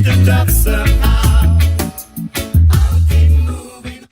the top somehow. I'll keep moving.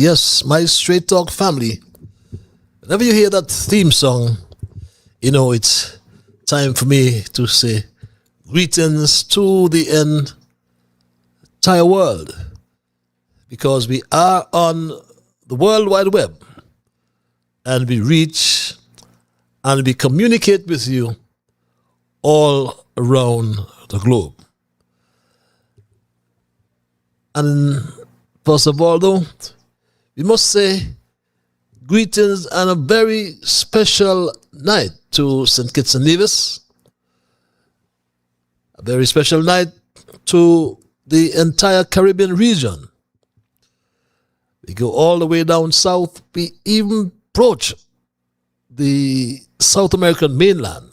Yes, my Straight Talk family. Whenever you hear that theme song, you know it's time for me to say greetings to the entire world, because we are on the World Wide Web and we reach and we communicate with you all around the globe. And first of all, though, we must say greetings and a very special night to St. Kitts and Nevis. A very special night to the entire Caribbean region. We go all the way down south. We even approach the South American mainland,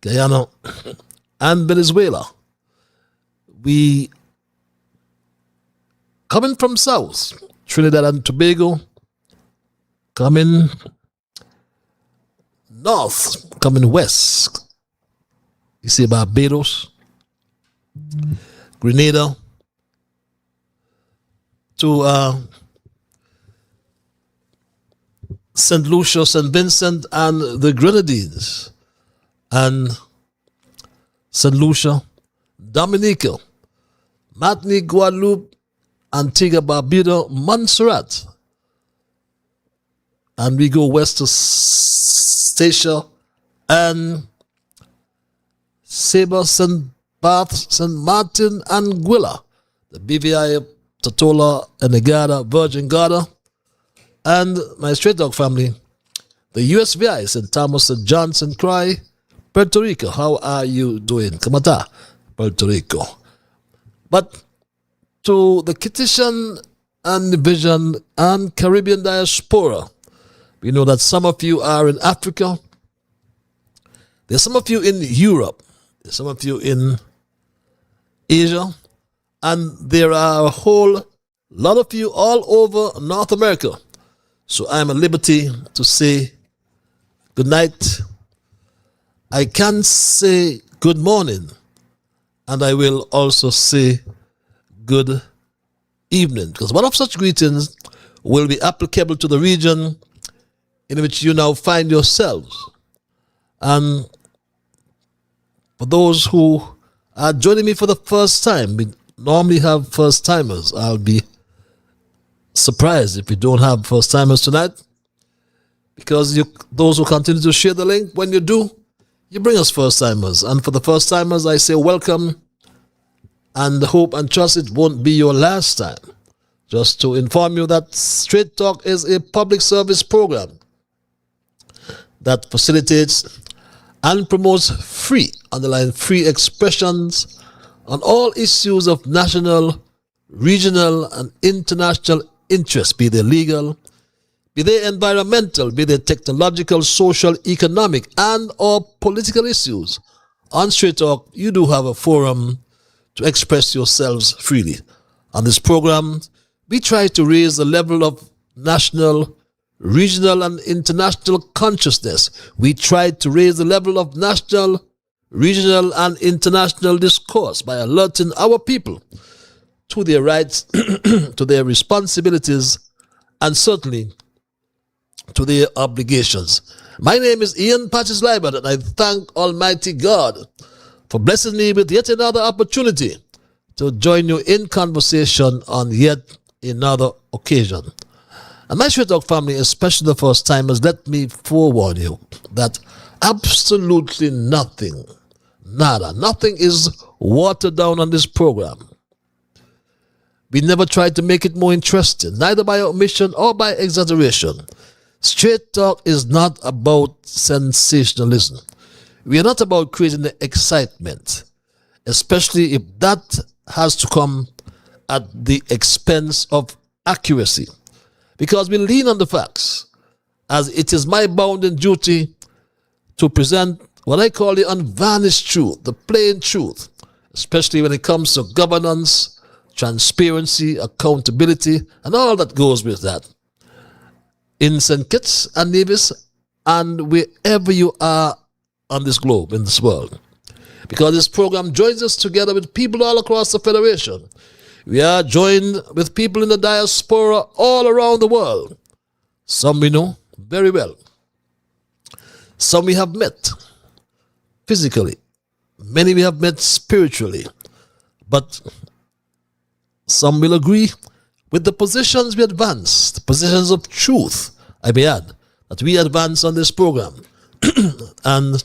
Guyana and Venezuela. We coming from south, Trinidad and Tobago, coming north, coming west. You see Barbados, Grenada, to St. Lucia, St. Vincent, and the Grenadines, and St. Lucia, Dominica, Martinique, Guadeloupe, Antigua, Barbuda, Montserrat. And we go west to Statia and Sabre, St. Barth, St. Martin, and Anguilla, the BVI, Tortola, Anegada, Virgin Gorda, and my Straight Dog family, the USVI, St. Thomas, St. John, St. Croix, Puerto Rico. How are you doing? Kamata, Puerto Rico. But to the Kittitian and Division and Caribbean diaspora, we know that some of you are in Africa, there's some of you in Europe, there's some of you in Asia, and there are a whole lot of you all over North America. So I'm at liberty to say good night. I can say good morning, and I will also say good evening, because one of such greetings will be applicable to the region in which you now find yourselves. And for those who are joining me for the first time, we normally have first timers. I'll be surprised if we don't have first timers tonight, because those who continue to share the link, when you do, you bring us first timers. And for the first timers, I say welcome, and hope and trust it won't be your last time. Just to inform you that Straight Talk is a public service program that facilitates and promotes free, underline free expressions on all issues of national, regional, and international interest, be they legal, be they environmental, be they technological, social, economic, and or political issues. On Straight Talk, you do have a forum to express yourselves freely. On this program, we try to raise the level of national, regional, and international consciousness. We try to raise the level of national, regional, and international discourse by alerting our people to their rights, to their responsibilities, and certainly to their obligations. My name is Ian Patches Libert, and I thank Almighty God for blessing me with yet another opportunity to join you in conversation on yet another occasion. And my Straight Talk family, especially the first timers, let me forewarn you that absolutely nothing, nothing is watered down on this program. We never tried to make it more interesting, neither by omission or by exaggeration. Straight Talk is not about sensationalism. We are not about creating excitement, especially if that has to come at the expense of accuracy. Because we lean on the facts, as it is my bounden duty to present what I call the unvarnished truth, the plain truth, especially when it comes to governance, transparency, accountability, and all that goes with that. In St. Kitts and Nevis, and wherever you are on this globe, in this world. Because this program joins us together with people all across the Federation. We are joined with people in the diaspora all around the world. Some we know very well. Some we have met physically. Many we have met spiritually. But some will agree with the positions we advance, the positions of truth, I may add, that we advance on this program. And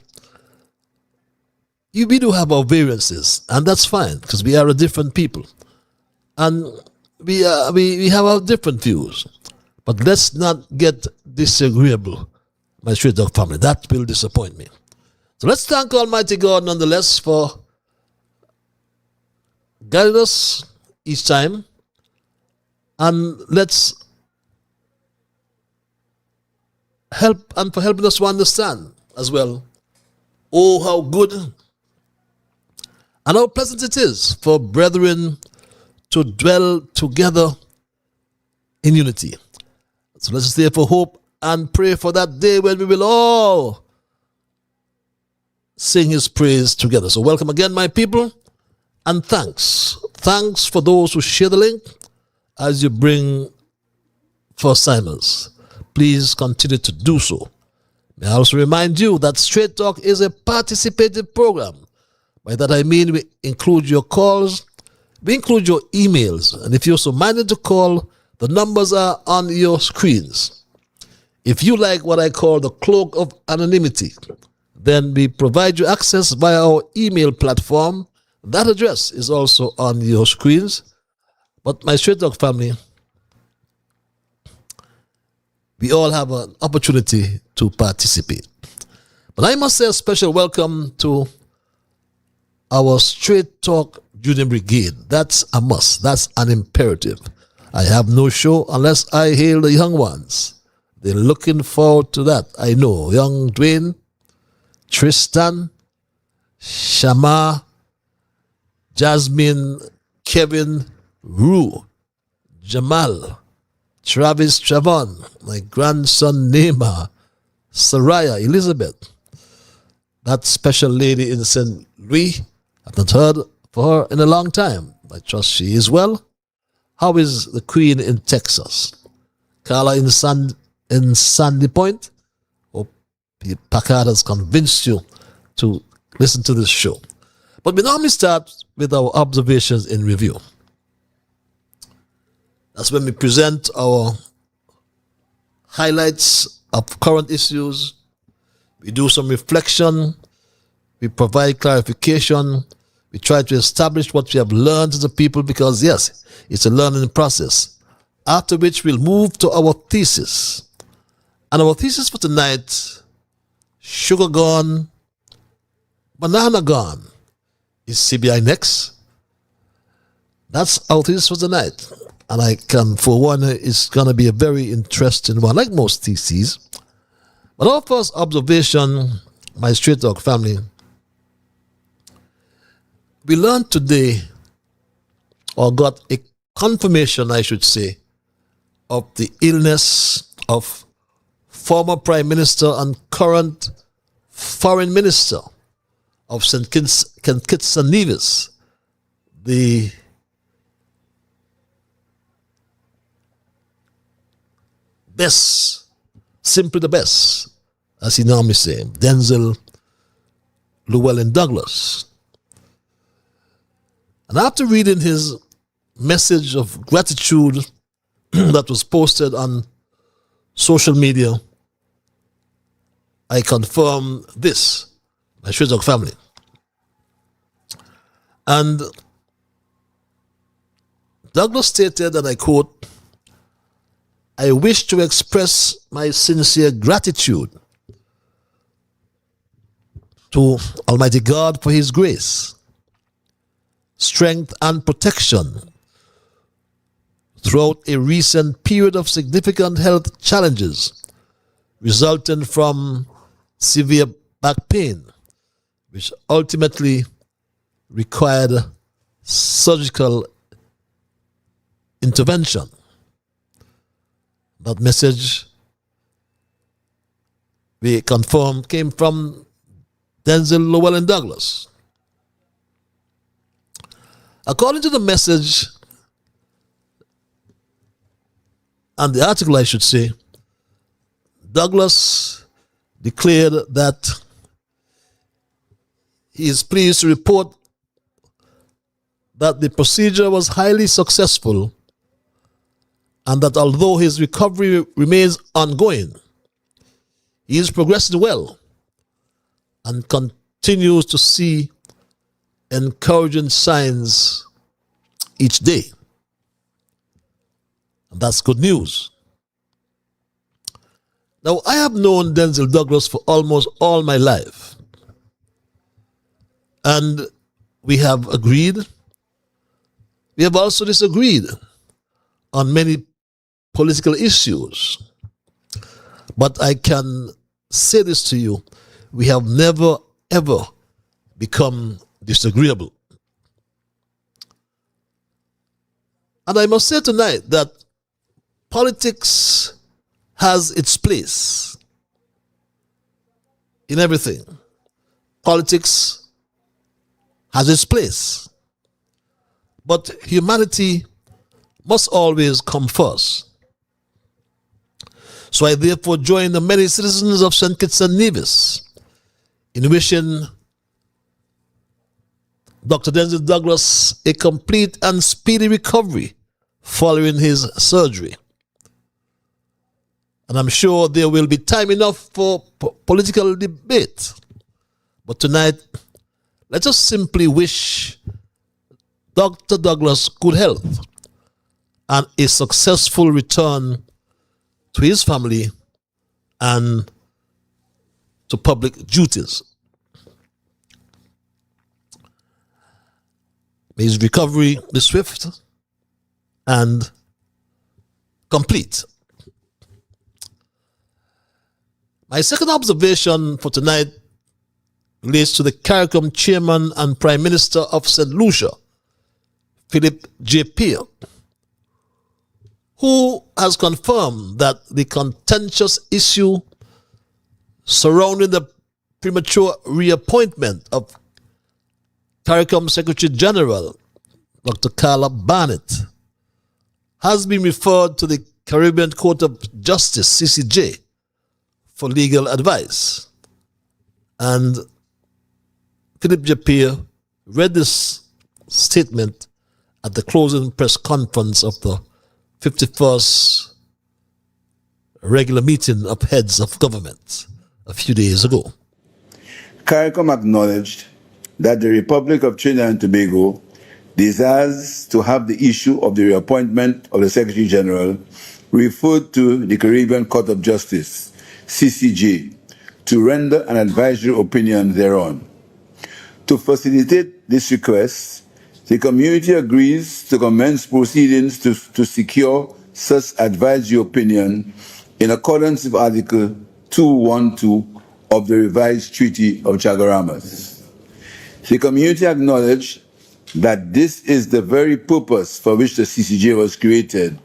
we do have our variances, and that's fine, because we are a different people. And we have our different views. But let's not get disagreeable, my Straight Talk family. That will disappoint me. So let's thank Almighty God nonetheless for guiding us each time. And let's help and for helping us to understand as well, oh, how good and how pleasant it is for brethren to dwell together in unity. So let's therefore hope and pray for that day when we will all sing his praise together. So welcome again, my people, and thanks. Thanks for those who share the link as you bring first-timers. Please continue to do so. May I also remind you that Straight Talk is a participative program. By that I mean we include your calls, we include your emails, and if you're so minded to call, the numbers are on your screens. If you like what I call the cloak of anonymity, then we provide you access via our email platform. That address is also on your screens. But my Straight Talk family, we all have an opportunity to participate. But I must say a special welcome to our Straight Talk Junior Brigade. That's a must. That's an imperative. I have no show unless I hail the young ones. They're looking forward to that. I know. Young Dwayne, Tristan, Shama, Jasmine, Kevin, Rue, Jamal, Travis Travon, my grandson Neymar, Saraya, Elizabeth, that special lady in St. Louis. I've not heard for her in a long time. I trust she is well. How is the Queen in Texas? Carla in Sandy Point? Hope Packard has convinced you to listen to this show. But we normally start with our observations in review. That's when we present our highlights of current issues. We do some reflection. We provide clarification. We try to establish what we have learned as a people because, yes, it's a learning process. After which we'll move to our thesis. And our thesis for tonight, sugar gone, banana gone. Is CBI next? That's our thesis for tonight. and I can forewarn you, it's going to be a very interesting one, like most theses. But our first observation, my Straight Talk family, we learned today, or got a confirmation, I should say, of the illness of former Prime Minister and current Foreign Minister of St. Kitts and Nevis, the best, simply the best, as he normally say, Denzel Llewellyn Douglas. And after reading his message of gratitude that was posted on social media, I confirm this, my Straight Talk family. And Douglas stated, and I quote, "I wish to express my sincere gratitude to Almighty God for His grace, strength, and protection throughout a recent period of significant health challenges resulting from severe back pain, which ultimately required surgical intervention." That message, we confirm, came from Denzel Llewellyn Douglas. According to the message, and the article I should say, Douglas declared that he is pleased to report that the procedure was highly successful and that although his recovery remains ongoing, he is progressing well and continues to see encouraging signs each day. And that's good news. Now, I have known Denzel Douglas for almost all my life. And we have agreed. We have also disagreed on many political issues. But I can say this to you, we have never, ever become disagreeable. And I must say tonight that politics has its place in everything. Politics has its place. But humanity must always come first. So I therefore join the many citizens of St. Kitts and Nevis in wishing Dr. Denzel Douglas a complete and speedy recovery following his surgery. And I'm sure there will be time enough for political debate. But tonight, let us simply wish Dr. Douglas good health and a successful return to his family and to public duties. May his recovery be swift and complete. My second observation for tonight relates to the CARICOM chairman and Prime Minister of St. Lucia, Philip J. Peer, who has confirmed that the contentious issue surrounding the premature reappointment of CARICOM Secretary General, Dr. Carla Barnett, has been referred to the Caribbean Court of Justice, CCJ, for legal advice. And Philip J. Peer read this statement at the closing press conference of the 51st regular meeting of heads of government a few days ago. CARICOM acknowledged that the Republic of Trinidad and Tobago desires to have the issue of the reappointment of the Secretary General referred to the Caribbean Court of Justice, CCJ, to render an advisory opinion thereon. To facilitate this request, The community agrees to commence proceedings to secure such advisory opinion in accordance with Article 212 of the revised Treaty of Chagaramas. The community acknowledged that this is the very purpose for which the CCJ was created,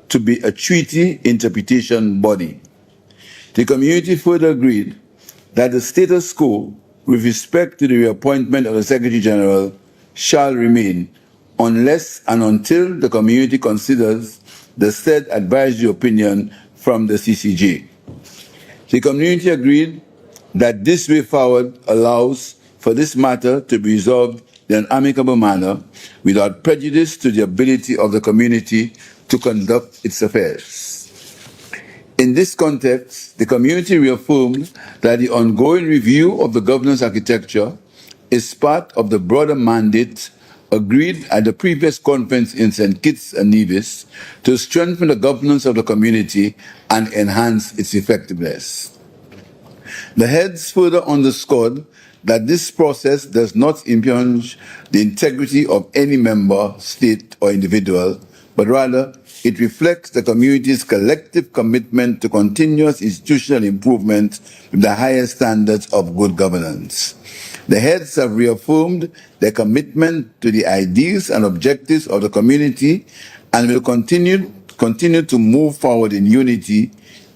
to be a treaty interpretation body. The community further agreed that the status quo with respect to the reappointment of the Secretary General shall remain unless and until the community considers the said advisory opinion from the CCJ. The community agreed that this way forward allows for this matter to be resolved in an amicable manner without prejudice to the ability of the community to conduct its affairs. In this context, the community reaffirmed that the ongoing review of the governance architecture is part of the broader mandate agreed at the previous conference in St. Kitts and Nevis to strengthen the governance of the community and enhance its effectiveness. The heads further underscored that this process does not impugn the integrity of any member, state, or individual, but rather it reflects the community's collective commitment to continuous institutional improvement with the highest standards of good governance. The heads have reaffirmed their commitment to the ideals and objectives of the community and will continue to move forward in unity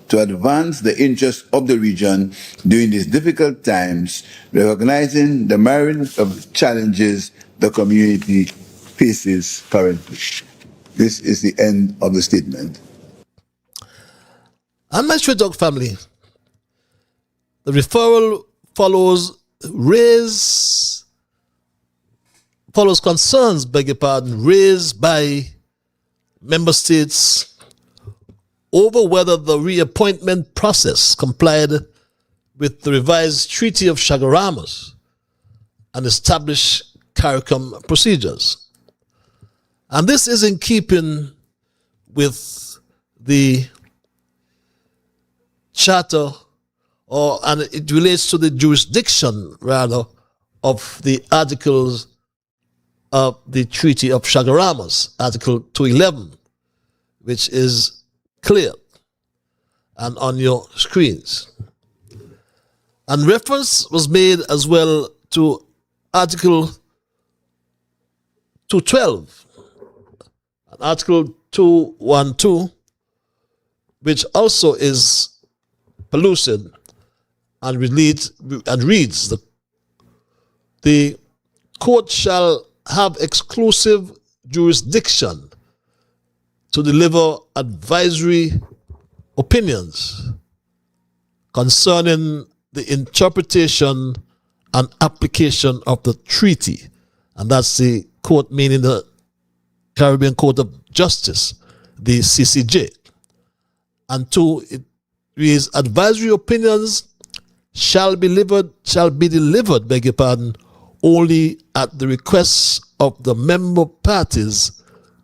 to advance the interests of the region during these difficult times, recognizing the myriad of challenges the community faces currently. This is the end of the statement. And my Stray Dog family, the referral follows concerns, raised by member states over whether the reappointment process complied with the revised Treaty of Chagaramas and established CARICOM procedures. And this is in keeping with the charter, and it relates to the jurisdiction, rather, of the articles of the Treaty of Chagaramas, Article 211, which is clear and on your screens. And reference was made as well to Article 212 and Article 212, which also is pellucid and reads, the court shall have exclusive jurisdiction to deliver advisory opinions concerning the interpretation and application of the treaty. And that's the court, meaning the Caribbean Court of Justice, the CCJ. And two, it reads, advisory opinions shall be delivered, beg your pardon, only at the request of the member parties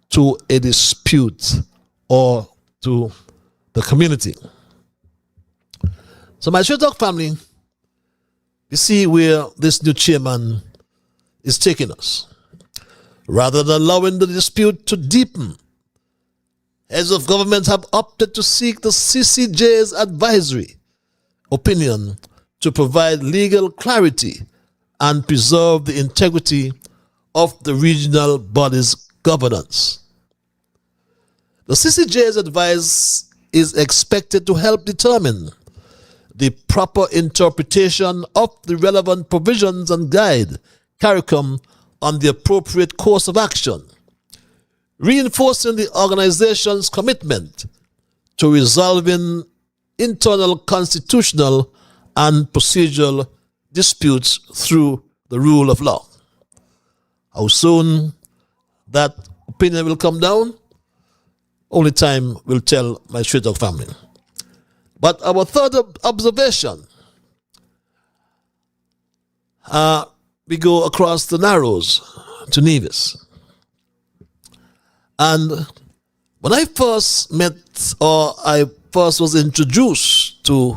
to a dispute or to the community. So my Stray Dog family, you see where this new chairman is taking us. Rather than allowing the dispute to deepen, heads of government have opted to seek the CCJ's advisory opinion to provide legal clarity and preserve the integrity of the regional body's governance. The CCJ's advice is expected to help determine the proper interpretation of the relevant provisions and guide CARICOM on the appropriate course of action, reinforcing the organization's commitment to resolving internal constitutional and procedural disputes through the rule of law. How soon that opinion will come down, only time will tell, my Stray Dog family. But our third observation, we go across the Narrows to Nevis. And when I first was introduced to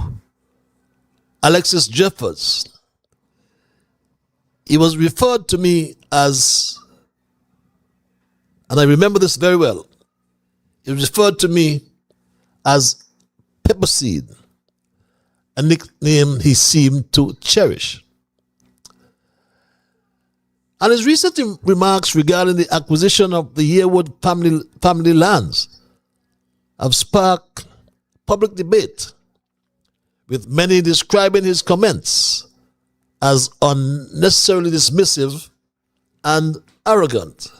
Alexis Jeffords, he was referred to me as and I remember this very well. He referred to me as pepper seed, a nickname he seemed to cherish. And his recent remarks regarding the acquisition of the Yearwood family lands have sparked public debate, with many describing his comments as unnecessarily dismissive and arrogant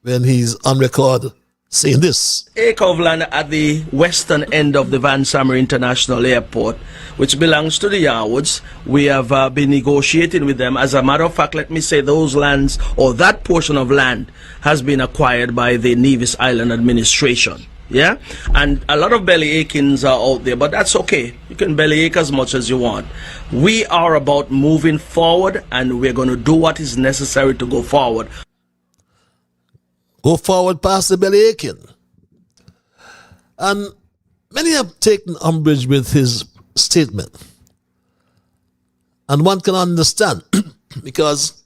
when he's on record saying this. Acre of land at the western end of the Van Summer International Airport, which belongs to the Yarwoods. We have been negotiating with them. As a matter of fact, let me say those lands, or that portion of land, has been acquired by the Nevis Island administration. Yeah, and a lot of belly achings are out there, but that's okay. You can belly ache as much as you want. We are about moving forward, and we're going to do what is necessary to go forward. Go forward past the belly aching. And many have taken umbrage with his statement. And one can understand because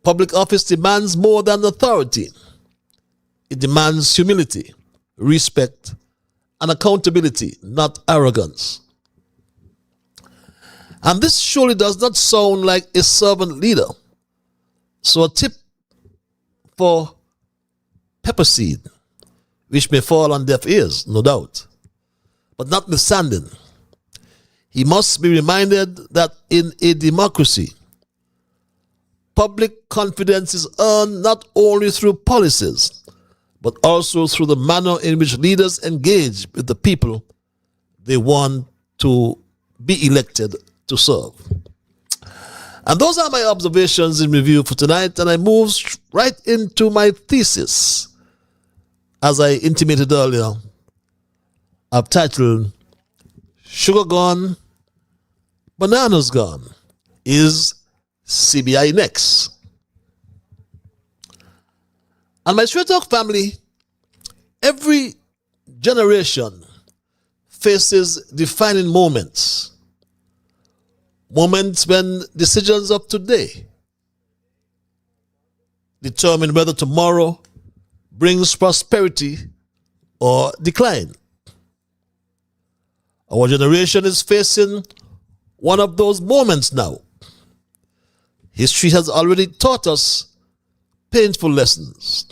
public office demands more than authority. It demands humility, respect, and accountability, not arrogance. And this surely does not sound like a servant leader. So a tip for pepper seed, which may fall on deaf ears, no doubt. But notwithstanding, he must be reminded that in a democracy, public confidence is earned not only through policies, but also through the manner in which leaders engage with the people they want to be elected to serve. And those are my observations in review for tonight, and I move right into my thesis. As I intimated earlier, I've titled, Sugar Gone, Bananas Gone. Is CBI next? And my Straight Talk family, every generation faces defining moments. Moments when decisions of today determine whether tomorrow brings prosperity or decline. Our generation is facing one of those moments now. History has already taught us painful lessons.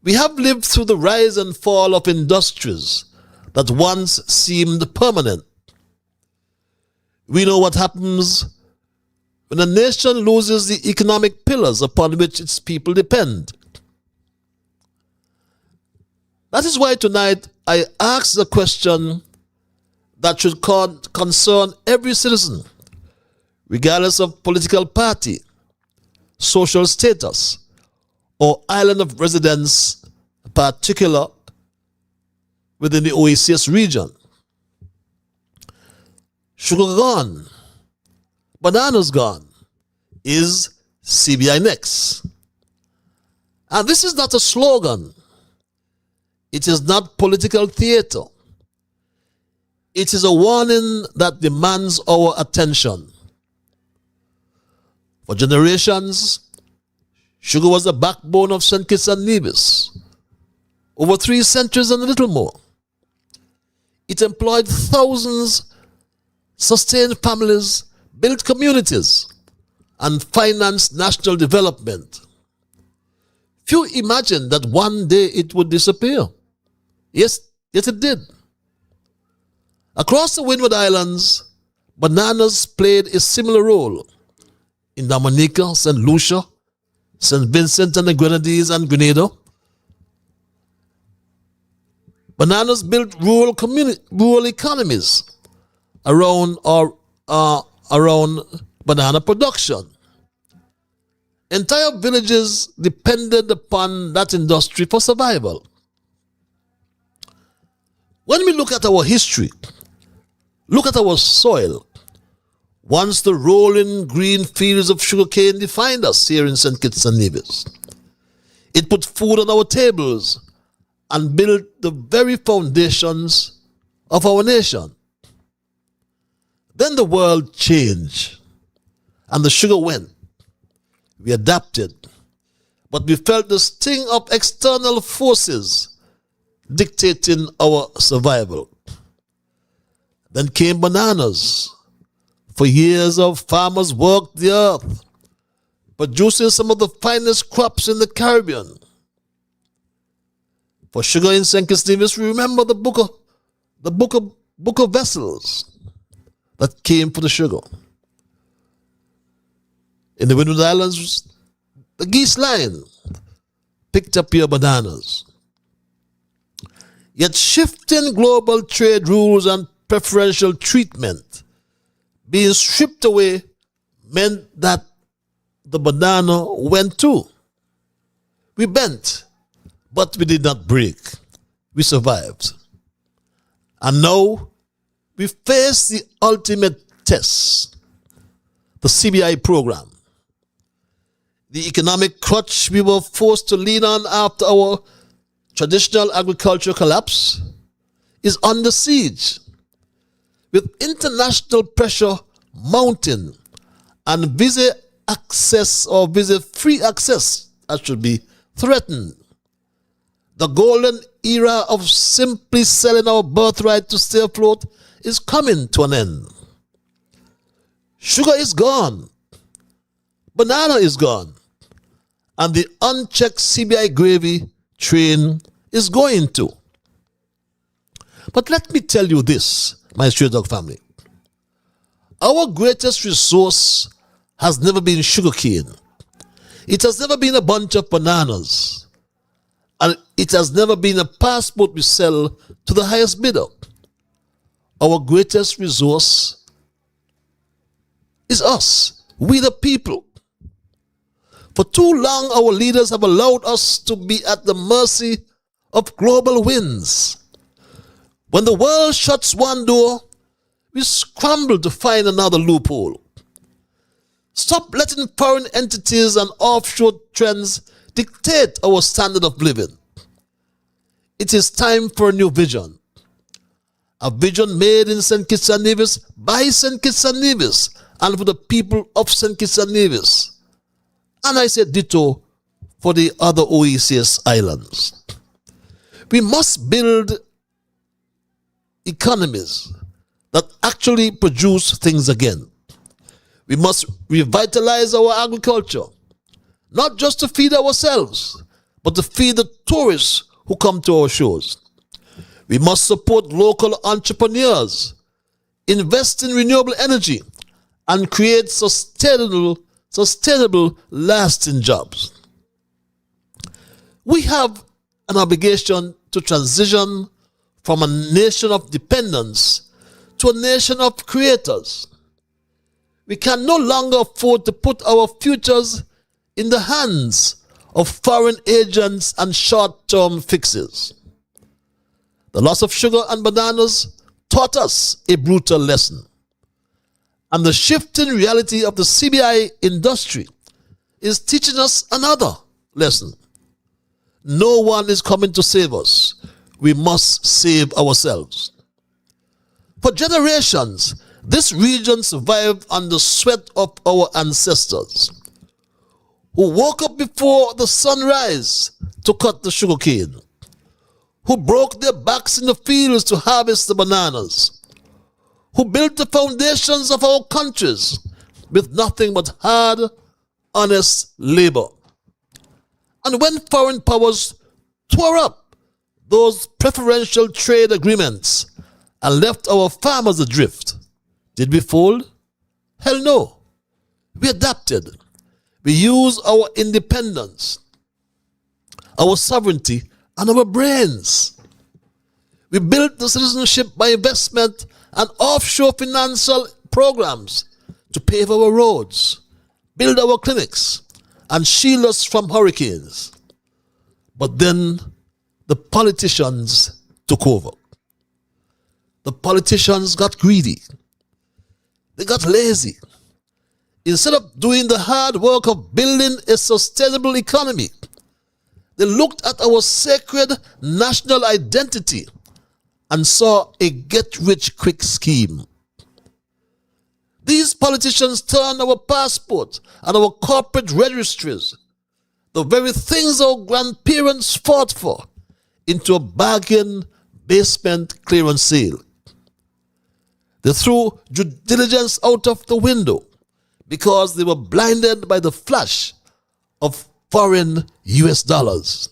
We have lived through the rise and fall of industries that once seemed permanent. We know what happens when a nation loses the economic pillars upon which its people depend. That is why tonight I ask the question that should concern every citizen, regardless of political party, social status, or island of residence, particular within the OACS region. Sugar gone, bananas gone. Is CBI next? And this is not a slogan. It is not political theater. It is a warning that demands our attention. For generations, sugar was the backbone of St. Kitts and Nevis. Over 3 centuries and a little more. It employed thousands, sustained families, built communities, and financed national development. Few imagined that one day it would disappear. Yes, it did. Across the Windward Islands, bananas played a similar role in Dominica, St. Lucia, St. Vincent and the Grenadines and Grenada. Bananas built rural economies around banana production. Entire villages depended upon that industry for survival. When we look at our history, look at our soil, once the rolling green fields of sugarcane defined us here in St. Kitts and Nevis. It put food on our tables and built the very foundations of our nation. Then the world changed and the sugar went. We adapted, but we felt the sting of external forces dictating our survival. Then came bananas. For years, our farmers worked the earth, producing some of the finest crops in the Caribbean. For sugar in St. Kitts Nevis, we remember the book of vessels that came for the sugar. In the Windward Islands, the geese line picked up your bananas. Yet shifting global trade rules and preferential treatment being stripped away meant that the banana went too. We bent, but we did not break. We survived. And now we face the ultimate test, the CBI program. The economic crutch we were forced to lean on after our traditional agriculture collapse is under siege, with international pressure mounting and visa free access that should be threatened. The golden era of simply selling our birthright to stay afloat is coming to an end. Sugar is gone. Banana is gone. And the unchecked CBI gravy train is going to. But let me tell you this, my stray dog family. Our greatest resource has never been sugarcane. It has never been a bunch of bananas. And it has never been a passport we sell to the highest bidder. Our greatest resource is us, we the people. For too long, our leaders have allowed us to be at the mercy of global winds. When the world shuts one door, we scramble to find another loophole. Stop letting foreign entities and offshore trends dictate our standard of living. It is time for a new vision. A vision made in St. Kitts and Nevis, by St. Kitts and Nevis, and for the people of St. Kitts and Nevis. And I said ditto for the other OECS islands. We must build economies that actually produce things again. We must revitalize our agriculture, not just to feed ourselves, but to feed the tourists who come to our shores. We must support local entrepreneurs, invest in renewable energy, and create sustainable, lasting jobs. We have an obligation to transition from a nation of dependents to a nation of creators. We can no longer afford to put our futures in the hands of foreign agents and short-term fixes. The loss of sugar and bananas taught us a brutal lesson. And the shifting reality of the CBI industry is teaching us another lesson. No one is coming to save us. We must save ourselves. For generations, this region survived on the sweat of our ancestors, who woke up before the sunrise to cut the sugarcane, who broke their backs in the fields to harvest the bananas, who built the foundations of our countries with nothing but hard, honest labor. And when foreign powers tore up those preferential trade agreements and left our farmers adrift, did we fold? Hell no. We adapted. We used our independence, our sovereignty, and our brains. We built the citizenship by investment and offshore financial programs to pave our roads, build our clinics, and shield us from hurricanes. But then the politicians took over. The politicians got greedy. They got lazy. Instead of doing the hard work of building a sustainable economy, they looked at our sacred national identity and saw a get-rich-quick scheme. These politicians turned our passport and our corporate registries, the very things our grandparents fought for into a bargain basement clearance sale. They threw due diligence out of the window because they were blinded by the flash of foreign US dollars.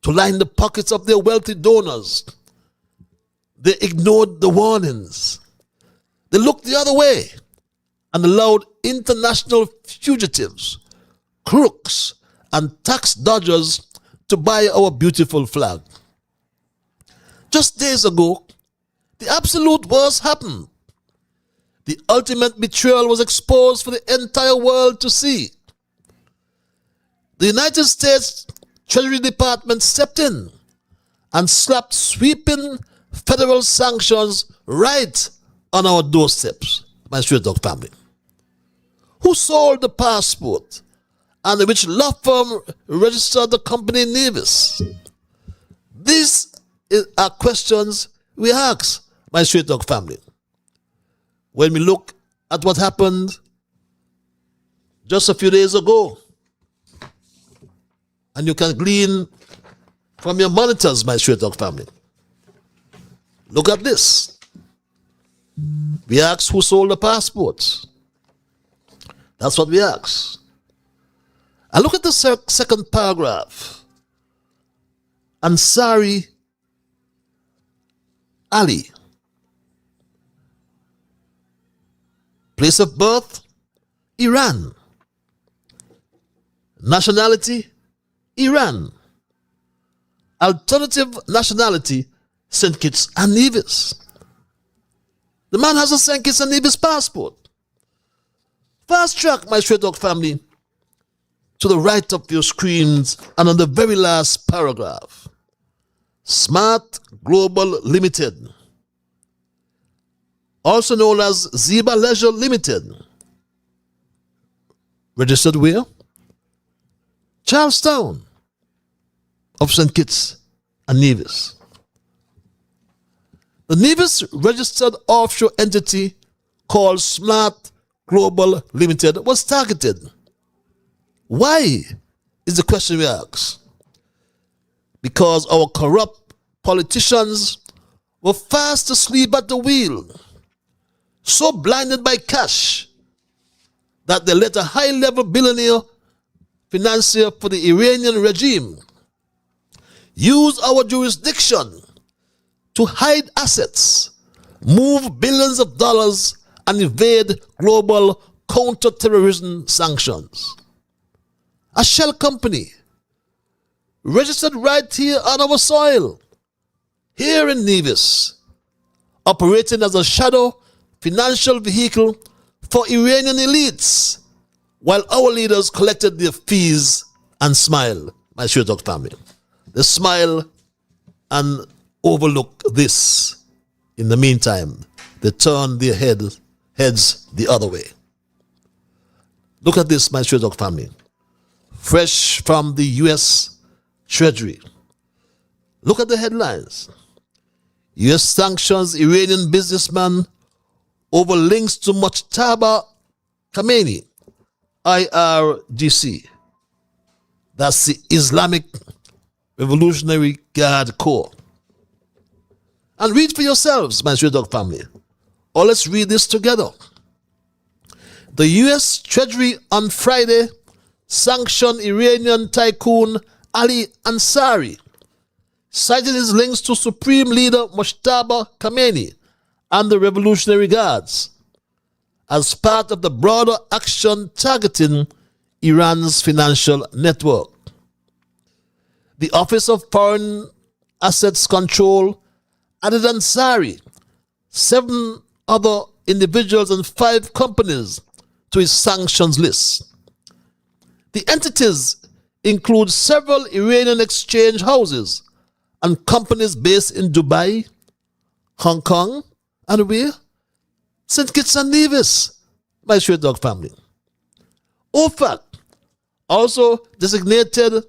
To line the pockets of their wealthy donors, they ignored the warnings. They looked the other way and allowed international fugitives, crooks, and tax dodgers to buy our beautiful flag. Just days ago, the absolute worst happened. The ultimate betrayal was exposed for the entire world to see. The United States Treasury Department stepped in and slapped sweeping federal sanctions right on our doorsteps, my straight dog family. Who sold the passport and which law firm registered the company Nevis? These are questions we ask, my straight dog family. When we look at what happened just a few days ago, and you can glean from your monitors, my straight dog family. Look at this. We ask who sold the passports. That's what we ask. And look at the second paragraph. Ansari Ali. Place of birth, Iran. Nationality, Iran. Alternative nationality, St. Kitts and Nevis. The man has a St. Kitts and Nevis passport. Fast track, my straight dog family, to the right of your screens and on the very last paragraph. Smart Global Limited, also known as Ziba Leisure Limited. Registered where? Charlestown of St. Kitts and Nevis. The Nevis registered offshore entity called Smart Global Limited was targeted. Why is the question we ask? Because our corrupt politicians were fast asleep at the wheel, so blinded by cash that they let a high-level billionaire financier for the Iranian regime use our jurisdiction to hide assets, move billions of dollars, and evade global counter-terrorism sanctions. A shell company registered right here on our soil, here in Nevis, operating as a shadow financial vehicle for Iranian elites, while our leaders collected their fees and smiled, my straight dog family. They smile and overlook this. In the meantime, they turn their heads the other way. Look at this, my straight dog family. Fresh from the U.S. Treasury. Look at the headlines. U.S. sanctions Iranian businessman over links to Mujtaba Khamenei, IRGC. That's the Islamic Revolutionary Guard Corps. And read for yourselves, my straight dog family. Or let's read this together. The U.S. Treasury on Friday sanctioned Iranian tycoon Ali Ansari, citing his links to Supreme Leader Mujtaba Khamenei and the Revolutionary Guards as part of the broader action targeting Iran's financial network. The Office of Foreign Assets Control added Ansari, 7 other individuals and 5 companies to its sanctions list. The entities include several Iranian exchange houses and companies based in Dubai, Hong Kong, and where? St. Kitts and Nevis, my straight dog family. OFAC also designated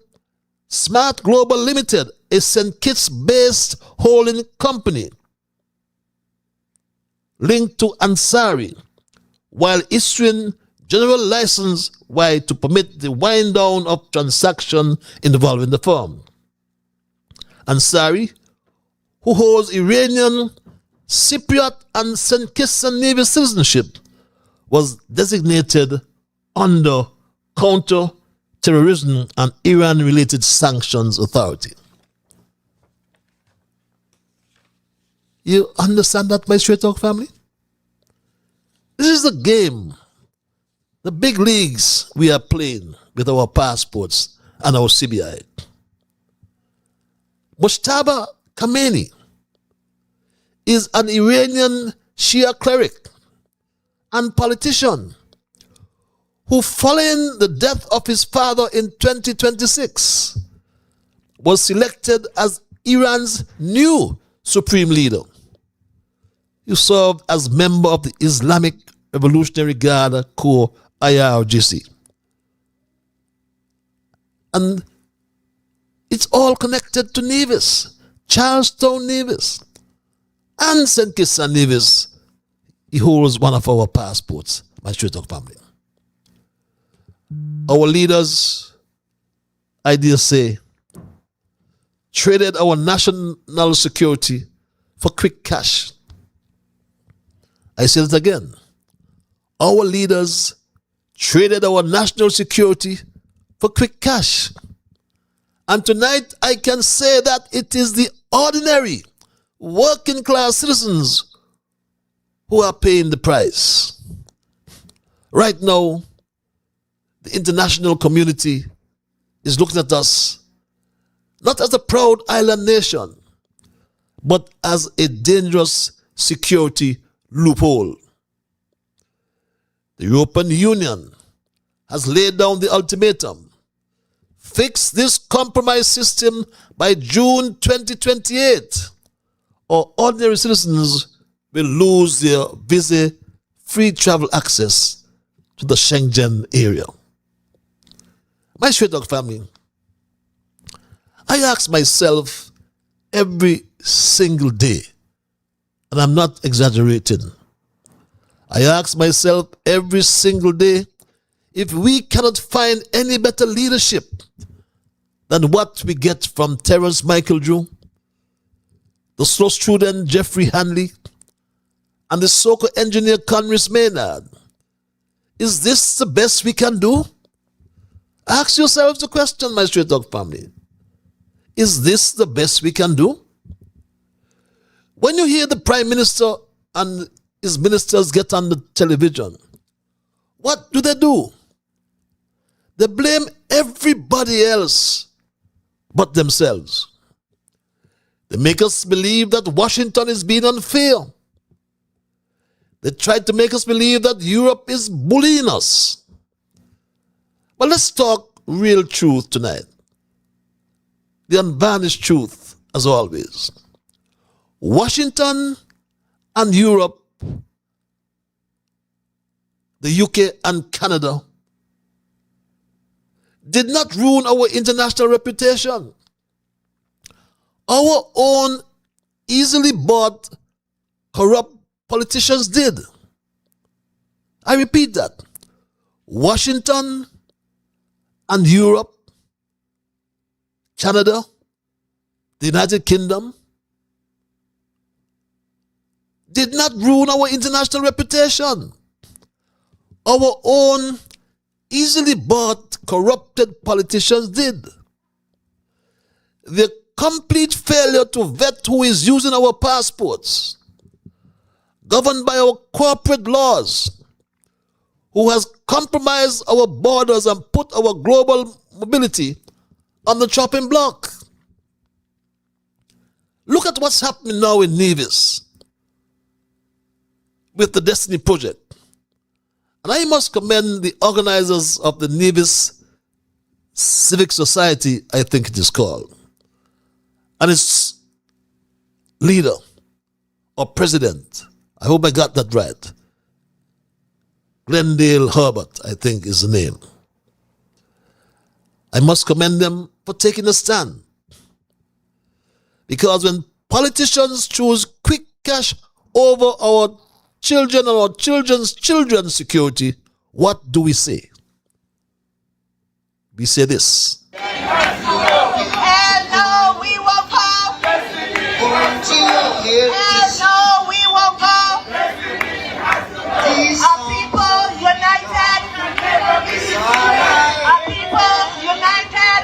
Smart Global Limited a St. Kitts-based holding company linked to Ansari, while issuing general license why to permit the wind down of transaction involving the firm. Ansari, who holds Iranian, Cypriot, and St. Kitts and Nevis citizenship, was designated under Counter-Terrorism and Iran-related Sanctions Authority. You understand that, my Straight Talk family? This is the game, the big leagues we are playing with our passports and our CBI. Mujtaba Khamenei is an Iranian Shia cleric and politician who, following the death of his father in 2026, was selected as Iran's new supreme leader. He served as member of the Islamic Revolutionary Guard Corps IRGC. And it's all connected to Nevis, Charlestown, Nevis, and St. Kitts and Nevis. He holds one of our passports, my Straight Talk family. Our leaders, I dare say, traded our national security for quick cash. I say it again. Our leaders traded our national security for quick cash. And tonight I can say that it is the ordinary working class citizens who are paying the price. Right now, the international community is looking at us not as a proud island nation, but as a dangerous security loophole. The European Union has laid down the ultimatum. Fix this compromise system by June 2028, or ordinary citizens will lose their visa-free travel access to the Schengen area. My Straight Talk family, I ask myself every single day, and I'm not exaggerating, I ask myself every single day, if we cannot find any better leadership than what we get from Terence Michael Drew, the slow student Jeffrey Hanley, and the soccer engineer Conris Maynard, is this the best we can do? Ask yourselves the question, my Straight Talk family. Is this the best we can do? When you hear the Prime Minister and his ministers get on the television, what do? They blame everybody else but themselves. They make us believe that Washington is being unfair. They try to make us believe that Europe is bullying us. But let's talk real truth tonight. The unvarnished truth, as always. Washington and Europe, the UK and Canada, did not ruin our international reputation. Our own easily bought, corrupt politicians did. I repeat that. Washington and Europe, Canada, the United Kingdom, did not ruin our international reputation. Our own easily bought, corrupted politicians did. The complete failure to vet who is using our passports, governed by our corporate laws, who has compromised our borders and put our global mobility on the chopping block. Look at what's happening now in Nevis with the Destiny Project. And I must commend the organizers of the Nevis Civic Society, I think it is called, and its leader or president. I hope I got that right. Glendale Herbert, I think is the name. I must commend them for taking a stand. Because when politicians choose quick cash over our children and our children's children's security, what do we say? We say this. And no, we won't go. And no, we won't go. Our people united. Our people united. Our people united.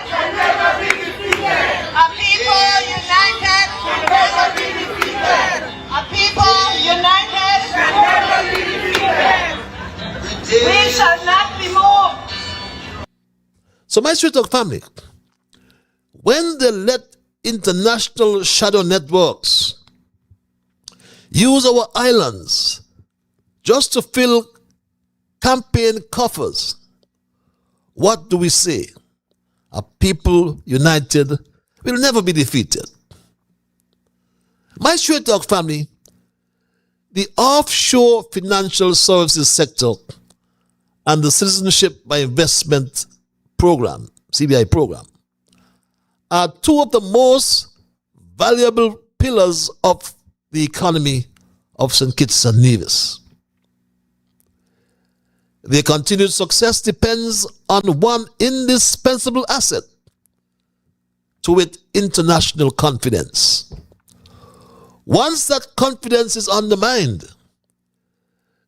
Our people united. We shall not be moved. So my Straight Talk family, when they let international shadow networks use our islands just to fill campaign coffers, what do we say? A people united will never be defeated. My Straight Talk family, the offshore financial services sector and the Citizenship by Investment program, CBI program, are two of the most valuable pillars of the economy of St. Kitts and Nevis. Their continued success depends on one indispensable asset, to wit, international confidence. Once that confidence is undermined,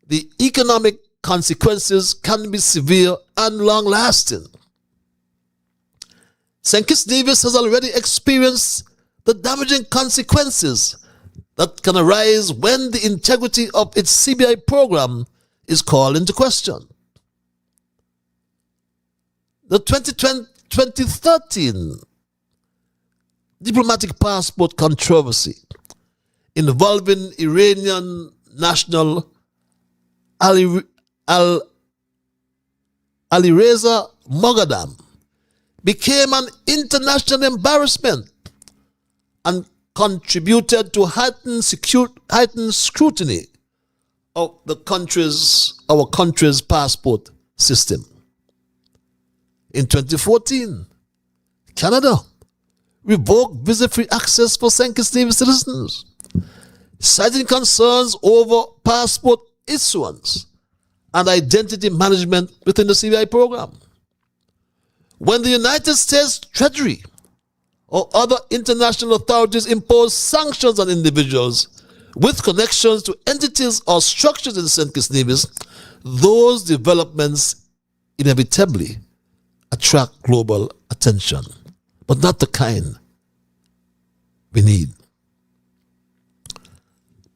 the economic consequences can be severe and long-lasting. St. Kitts Nevis has already experienced the damaging consequences that can arise when the integrity of its CBI program is called into question. The 2013 diplomatic passport controversy involving Iranian national Alireza Moghadam became an international embarrassment and contributed to heightened scrutiny of our country's passport system. In 2014, Canada revoked visa-free access for St. Kitts Nevis citizens, citing concerns over passport issuance and identity management within the CBI program. When the United States Treasury or other international authorities impose sanctions on individuals with connections to entities or structures in St. Kitts Nevis, those developments inevitably attract global attention, but not the kind we need.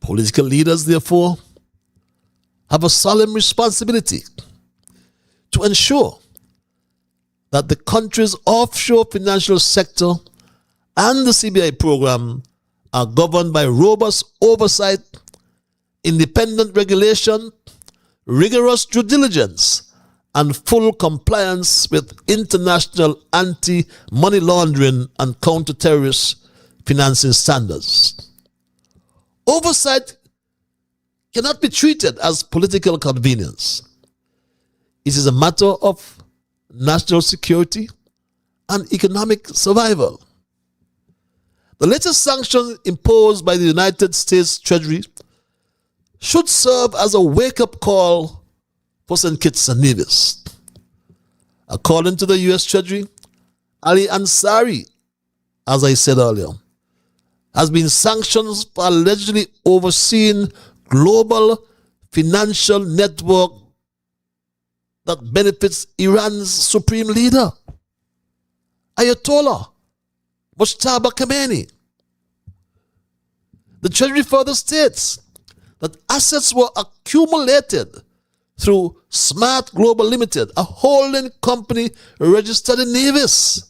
Political leaders, therefore, have a solemn responsibility to ensure that the country's offshore financial sector and the CBI program are governed by robust oversight, independent regulation, rigorous due diligence, and full compliance with international anti-money laundering and counter-terrorist financing standards. Oversight cannot be treated as political convenience. It is a matter of national security and economic survival. The latest sanctions imposed by the United States Treasury should serve as a wake-up call for St. Kitts and Nevis. According to the U.S. Treasury, Ali Ansari, as I said earlier, has been sanctioned for allegedly overseeing global financial network that benefits Iran's supreme leader, Ayatollah Mujtaba Khamenei. The Treasury further states that assets were accumulated through Smart Global Limited, a holding company registered in Nevis,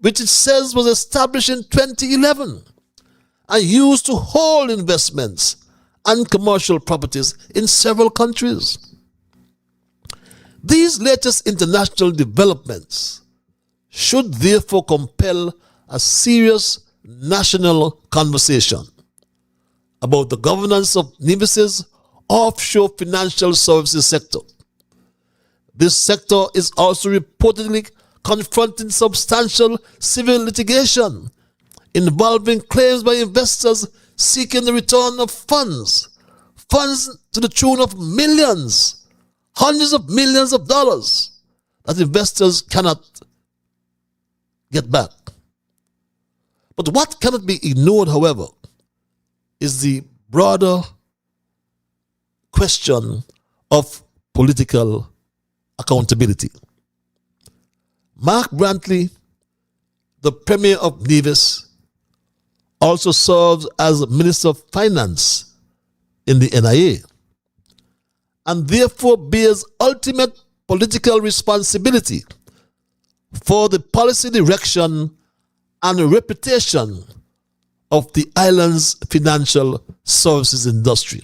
which it says was established in 2011 and used to hold investments and commercial properties in several countries. These latest international developments should therefore compel a serious national conversation about the governance of Nevis's offshore financial services sector. This sector is also reportedly confronting substantial civil litigation involving claims by investors seeking the return of funds to the tune of millions hundreds of millions of dollars that investors cannot get back. But what cannot be ignored, however, is the broader question of political accountability. Mark Brantley, the Premier of Nevis, also serves as Minister of Finance in the NIA and therefore bears ultimate political responsibility for the policy direction and reputation of the island's financial services industry.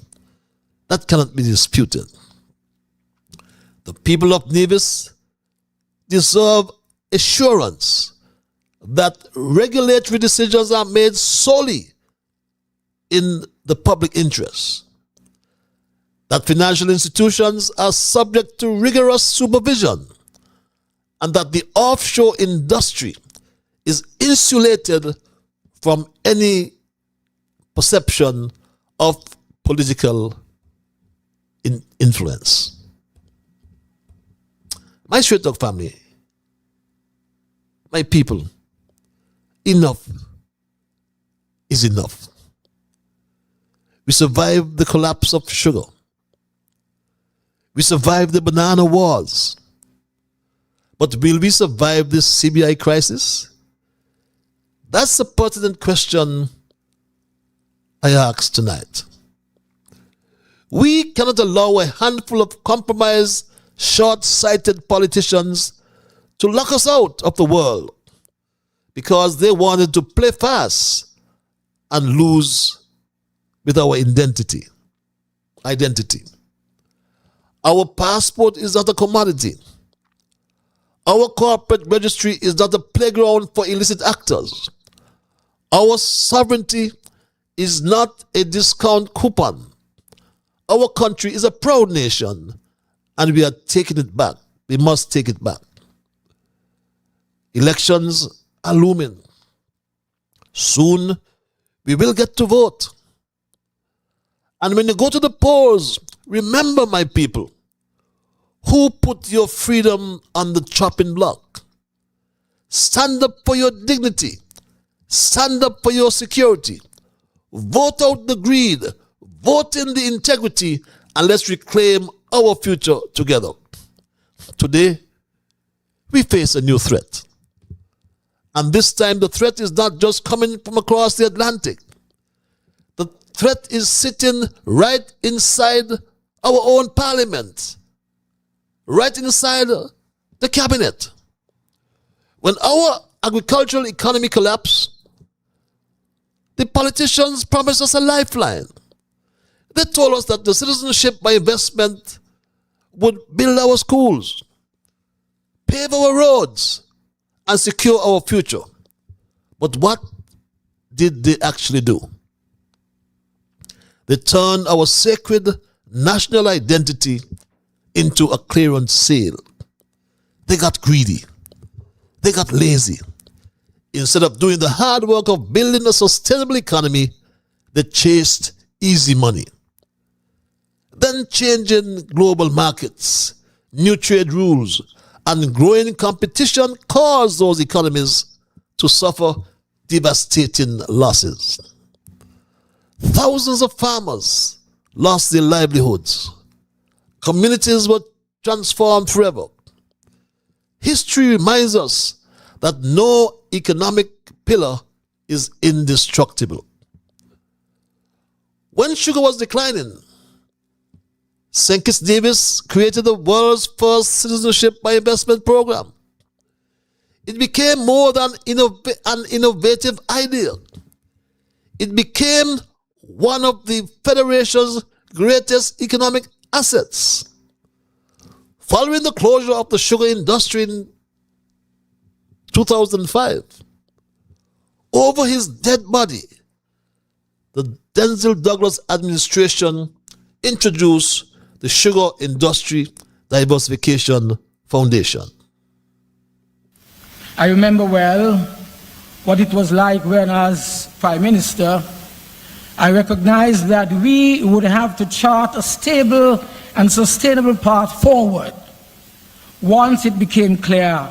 That cannot be disputed. The people of Nevis deserve assurance that regulatory decisions are made solely in the public interest, that financial institutions are subject to rigorous supervision, and that the offshore industry is insulated from any perception of political influence. My Straight Talk family, my people, enough is enough. We survived the collapse of sugar. We survived the banana wars. But will we survive this CBI crisis? That's a pertinent question I ask tonight. We cannot allow a handful of compromised, short-sighted politicians to lock us out of the world because they wanted to play fast and lose with our identity. Our passport is not a commodity. Our corporate registry is not a playground for illicit actors. Our sovereignty is not a discount coupon. Our country is a proud nation, and we are taking it back. We must take it back. Elections are looming. Soon, we will get to vote. And when you go to the polls, remember, my people, who put your freedom on the chopping block. Stand up for your dignity. Stand up for your security. Vote out the greed. Vote in the integrity, and let's reclaim our future together. Today, we face a new threat. And this time, the threat is not just coming from across the Atlantic. The threat is sitting right inside our own parliament, right inside the cabinet. When our agricultural economy collapsed, the politicians promised us a lifeline. They told us that the citizenship by investment would build our schools, pave our roads, and secure our future. But what did they actually do? They turned our sacred national identity into a clearance sale. They got greedy. They got lazy. Instead of doing the hard work of building a sustainable economy, they chased easy money. Then changing global markets, new trade rules, and growing competition caused those economies to suffer devastating losses. Thousands of farmers lost their livelihoods. Communities were transformed forever. History reminds us that no economic pillar is indestructible. When sugar was declining, St. Nevis created the world's first citizenship by investment program. It became more than an innovative idea. It became one of the Federation's greatest economic assets. Following the closure of the sugar industry in 2005, over his dead body, the Denzel Douglas administration introduced the Sugar Industry Diversification Foundation. I remember well what it was like when, as Prime Minister, I recognized that we would have to chart a stable and sustainable path forward once it became clear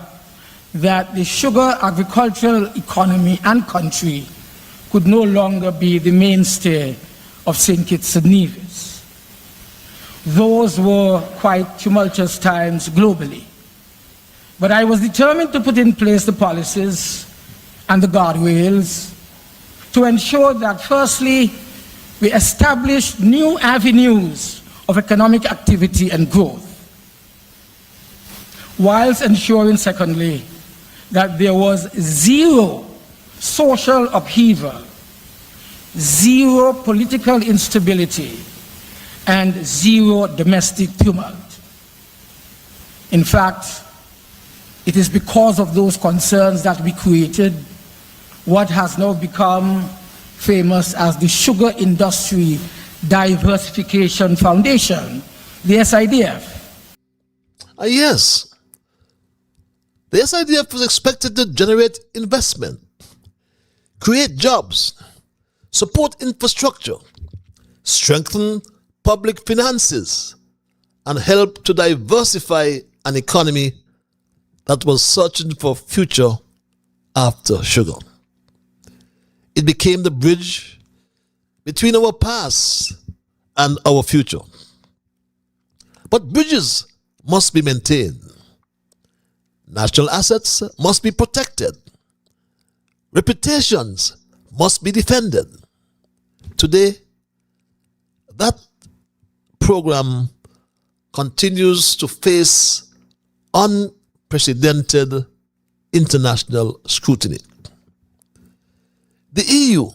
that the sugar agricultural economy and country could no longer be the mainstay of St. Kitts and Nevis. Those were quite tumultuous times globally. But I was determined to put in place the policies and the guardrails to ensure that, firstly, we established new avenues of economic activity and growth, whilst ensuring, secondly, that there was zero social upheaval, zero political instability, and zero domestic tumult. In fact, it is because of those concerns that we created what has now become famous as the Sugar Industry Diversification Foundation, the SIDF. Yes. The SIDF was expected to generate investment, create jobs, support infrastructure, strengthen public finances, and help to diversify an economy that was searching for a future after sugar. It became the bridge between our past and our future. But bridges must be maintained. National assets must be protected. Reputations must be defended. Today, that program continues to face unprecedented international scrutiny. The EU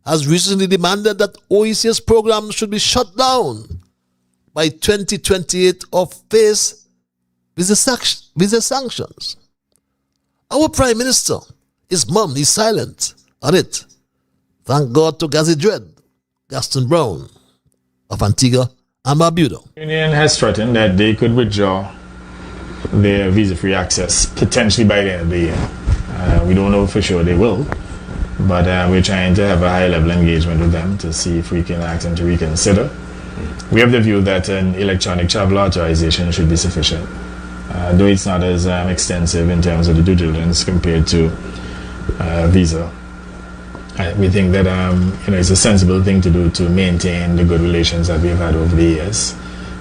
has recently demanded that OECS programs should be shut down by 2028 or face visa sanctions. Our Prime Minister is mum, he's silent on it. Thank God to Gazi Dread, Gaston Brown of Antigua and Barbuda. The Union has threatened that they could withdraw their visa-free access potentially by the end of the year. We don't know for sure they will, but we're trying to have a high-level engagement with them to see if we can ask them to reconsider. We have the view that an electronic travel authorization should be sufficient, though it's not as extensive in terms of the due diligence compared to visa. We think that it's a sensible thing to do to maintain the good relations that we've had over the years,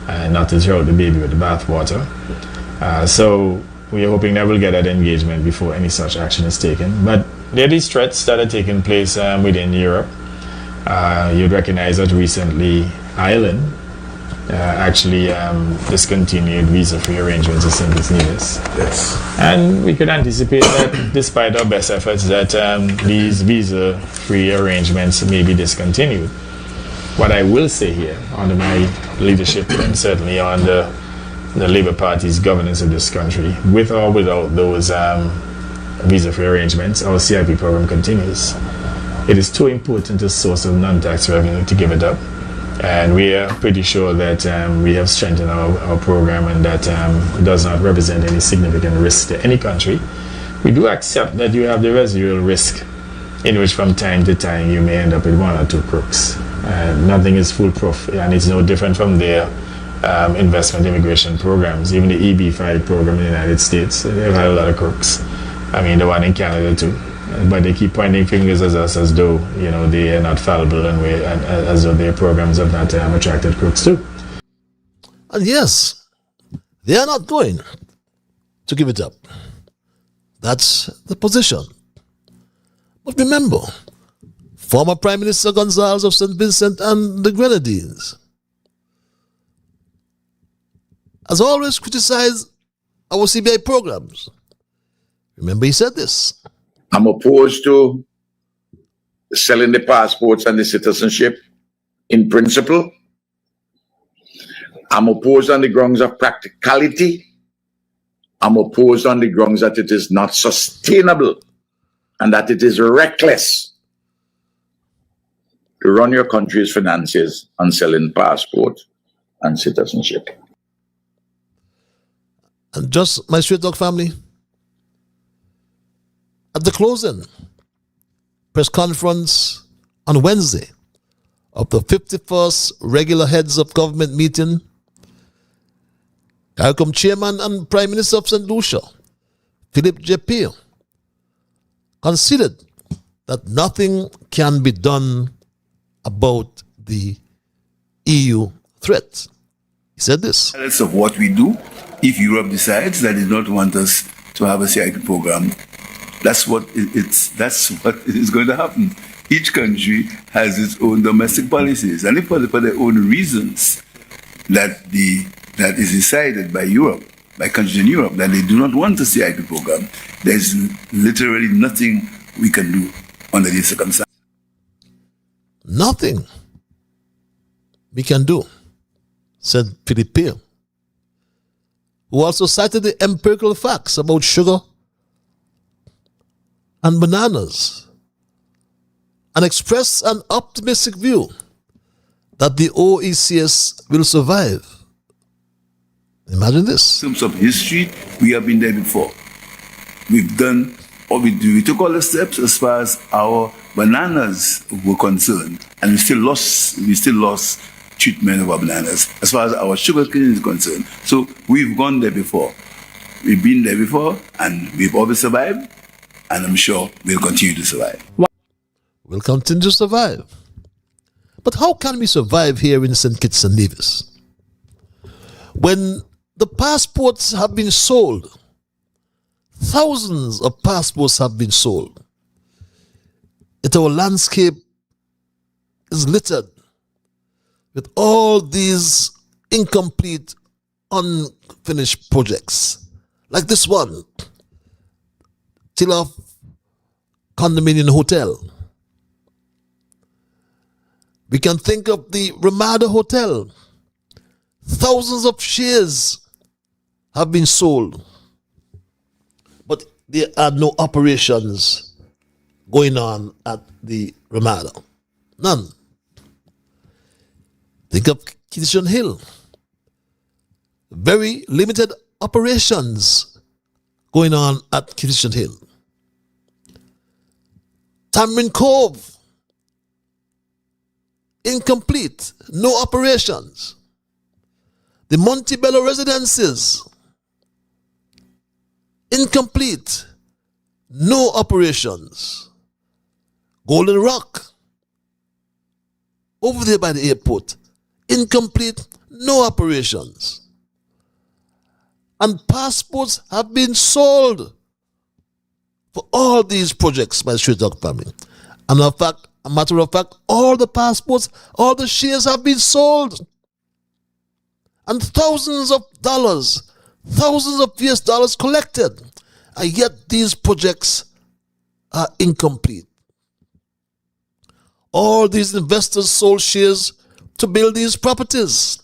not to throw out the baby with the bathwater. So we are hoping that we'll get that engagement before any such action is taken. But there are these threats that are taking place within Europe. You'd recognize that recently Ireland actually discontinued visa-free arrangements with St. Kitts and Nevis. Yes. And we could anticipate that despite our best efforts that these visa-free arrangements may be discontinued. What I will say here, under my leadership and certainly on the Labour Party's governance of this country, with or without those visa-free arrangements, our CIP program continues. It is too important a source of non-tax revenue to give it up. And we are pretty sure that we have strengthened our program and that does not represent any significant risk to any country. We do accept that you have the residual risk in which from time to time you may end up with one or two crooks. Nothing is foolproof, and it's no different from their investment immigration programs. Even the EB-5 program in the United States, they've had a lot of crooks. I mean, the one in Canada too. But they keep pointing fingers at us as though they are not fallible and as though their programs have not attracted crooks too. And yes, they are not going to give it up. That's the position. But remember, former Prime Minister Gonzalez of St. Vincent and the Grenadines has always criticized our CBI programs. Remember, he said this. I'm opposed to selling the passports and the citizenship in principle. I'm opposed on the grounds of practicality. I'm opposed on the grounds that it is not sustainable and that it is reckless to run your country's finances on selling passports and citizenship. And just my Straight Talk family, at the closing press conference on Wednesday of the 51st regular heads of government meeting, CARICOM chairman and Prime Minister of St. Lucia, Philip J. Peel, considered that nothing can be done about the EU threat. He said this. Regardless of what we do, if Europe decides that they don't want us to have a CIP program, that's what is going to happen. Each country has its own domestic policies, and if for their own reasons that is decided by Europe, by countries in Europe, that they do not want a CIP program, there's literally nothing we can do under these circumstances. Nothing we can do, said Philip Peel, who also cited the empirical facts about sugar and bananas and expressed an optimistic view that the OECS will survive. Imagine this. In terms of history, we have been there before. We've done what we do. We took all the steps as far as our bananas were concerned, and we still lost treatment of our bananas as far as our sugarcane is concerned. So we've gone there before. We've been there before, and we've always survived, and I'm sure we'll continue to survive. We'll continue to survive. But how can we survive here in St. Kitts and Nevis when the passports have been sold? Thousands of passports have been sold. Yet our landscape is littered with all these incomplete, unfinished projects. Like this one, Tilloff Condominium Hotel. We can think of the Ramada Hotel. Thousands of shares have been sold, but there are no operations going on at the Ramada. None. Think of Kitchen Hill. Very limited operations going on at Kitchen Hill. Tamarind Cove. Incomplete. No operations. The Montebello Residences. Incomplete. No operations. Golden Rock. Over there by the airport. Incomplete. No operations. And passports have been sold for all these projects by Straight Talk family. And in fact, a matter of fact, all the passports, all the shares have been sold. And thousands of dollars, thousands of US dollars collected. And yet these projects are incomplete. All these investors sold shares to build these properties.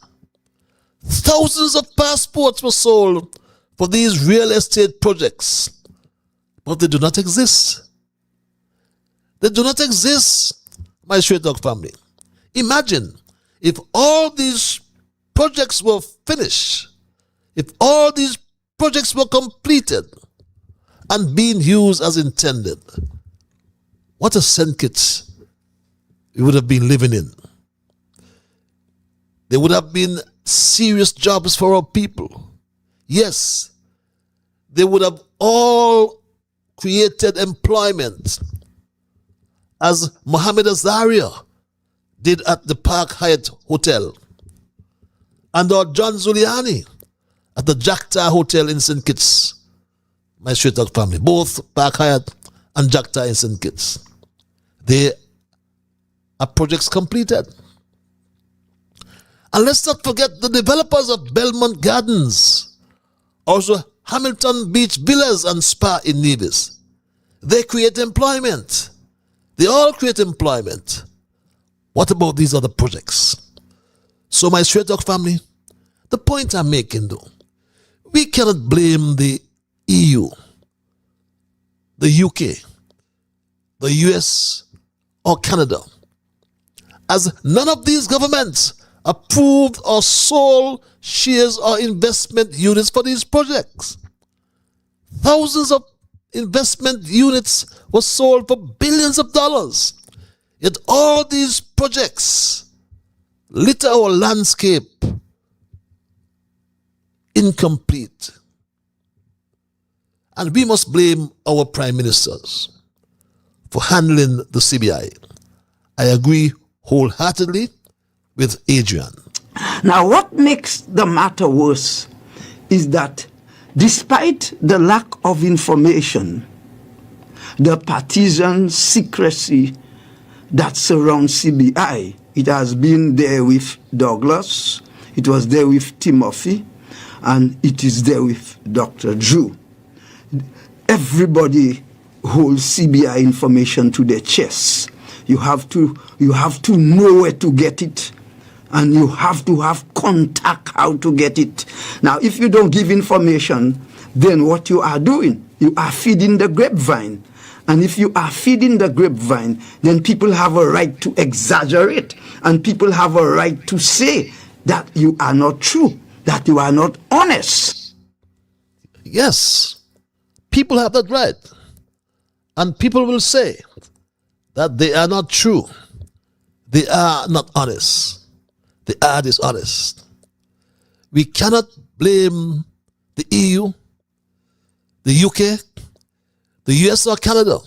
Thousands of passports were sold for these real estate projects. But they do not exist. They do not exist, my Straight Talk family. Imagine if all these projects were finished, if all these projects were completed and being used as intended, what a St. Kitts we would have been living in. There would have been serious jobs for our people. Yes, they would have all created employment, as Mohammed Azaria did at the Park Hyatt Hotel, and or John Zuliani at the Jakta Hotel in St. Kitts. My Straight Talk family, both Park Hyatt and Jakta in St. Kitts. They are projects completed. And let's not forget the developers of Belmont Gardens, also Hamilton Beach Villas and Spa in Nevis. They create employment. They all create employment. What about these other projects? So my Straight Talk family, the point I'm making though, we cannot blame the EU, the UK, the US, or Canada, as none of these governments approved or sold shares or investment units for these projects. Thousands of investment units were sold for billions of dollars, Yet all these projects litter our landscape incomplete. And we must blame our prime ministers for handling the CBI. I agree wholeheartedly with Adrian. Now, what makes the matter worse is that despite the lack of information, the partisan secrecy that surrounds CBI, it has been there with Douglas, it was there with Timothy, and it is there with Dr. Drew. Everybody holds CBI information to their chest. You have to know where to get it, and you have to have contact how to get it. Now, if you don't give information, then what you are doing, you are feeding the grapevine. And if you are feeding the grapevine, then people have a right to exaggerate, and people have a right to say that you are not true, that you are not honest. Yes, people have that right. And people will say that they are not true. They are not honest. They are dishonest. We cannot blame the EU, the UK, the US or Canada.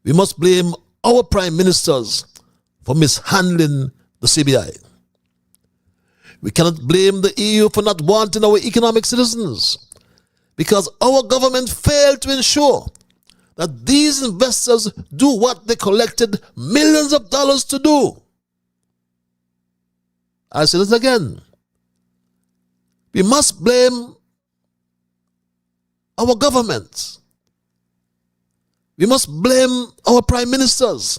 We must blame our prime ministers for mishandling the CBI. We cannot blame the EU for not wanting our economic citizens, because our government failed to ensure that these investors do what they collected millions of dollars to do. I say this again. We must blame our government. We must blame our prime ministers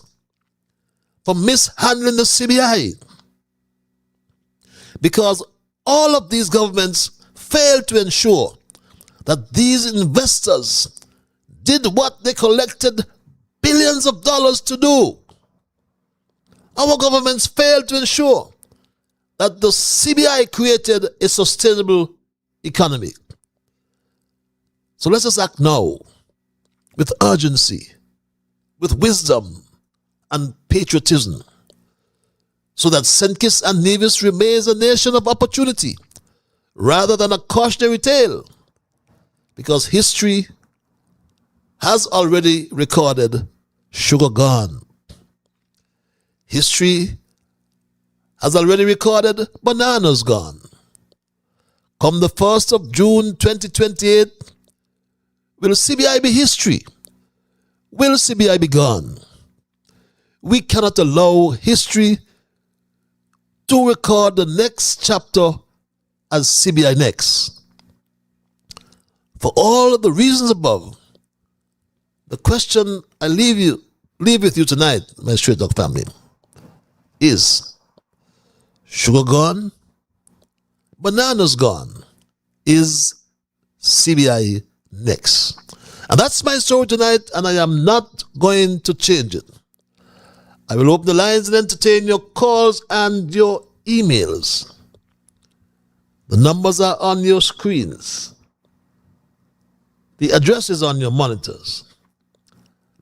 for mishandling the CBI, because all of these governments failed to ensure that these investors did what they collected billions of dollars to do. Our governments failed to ensure that the CBI created a sustainable economy. So let us act now with urgency, with wisdom and patriotism, so that St. Kitts and Nevis remains a nation of opportunity rather than a cautionary tale, because history has already recorded sugar gone. History has already recorded bananas gone. Come the 1st of June 2028, will CBI be history? Will CBI be gone? We cannot allow history to record the next chapter as CBI next. For all of the reasons above, the question I leave with you tonight, my Straight Dog family, is sugar gone? Bananas gone? Is CBI next? And that's my story tonight, and I am not going to change it. I will open the lines and entertain your calls and your emails. The numbers are on your screens. The address is on your monitors.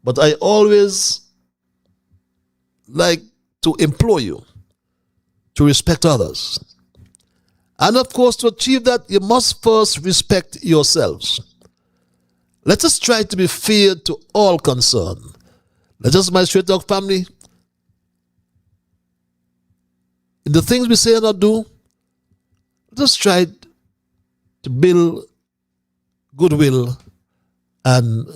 But I always like to implore you to respect others. And of course, to achieve that, you must first respect yourselves. Let us try to be fair to all concerned. Let us, my Straight Dog family, in the things we say and not do, let us try to build goodwill and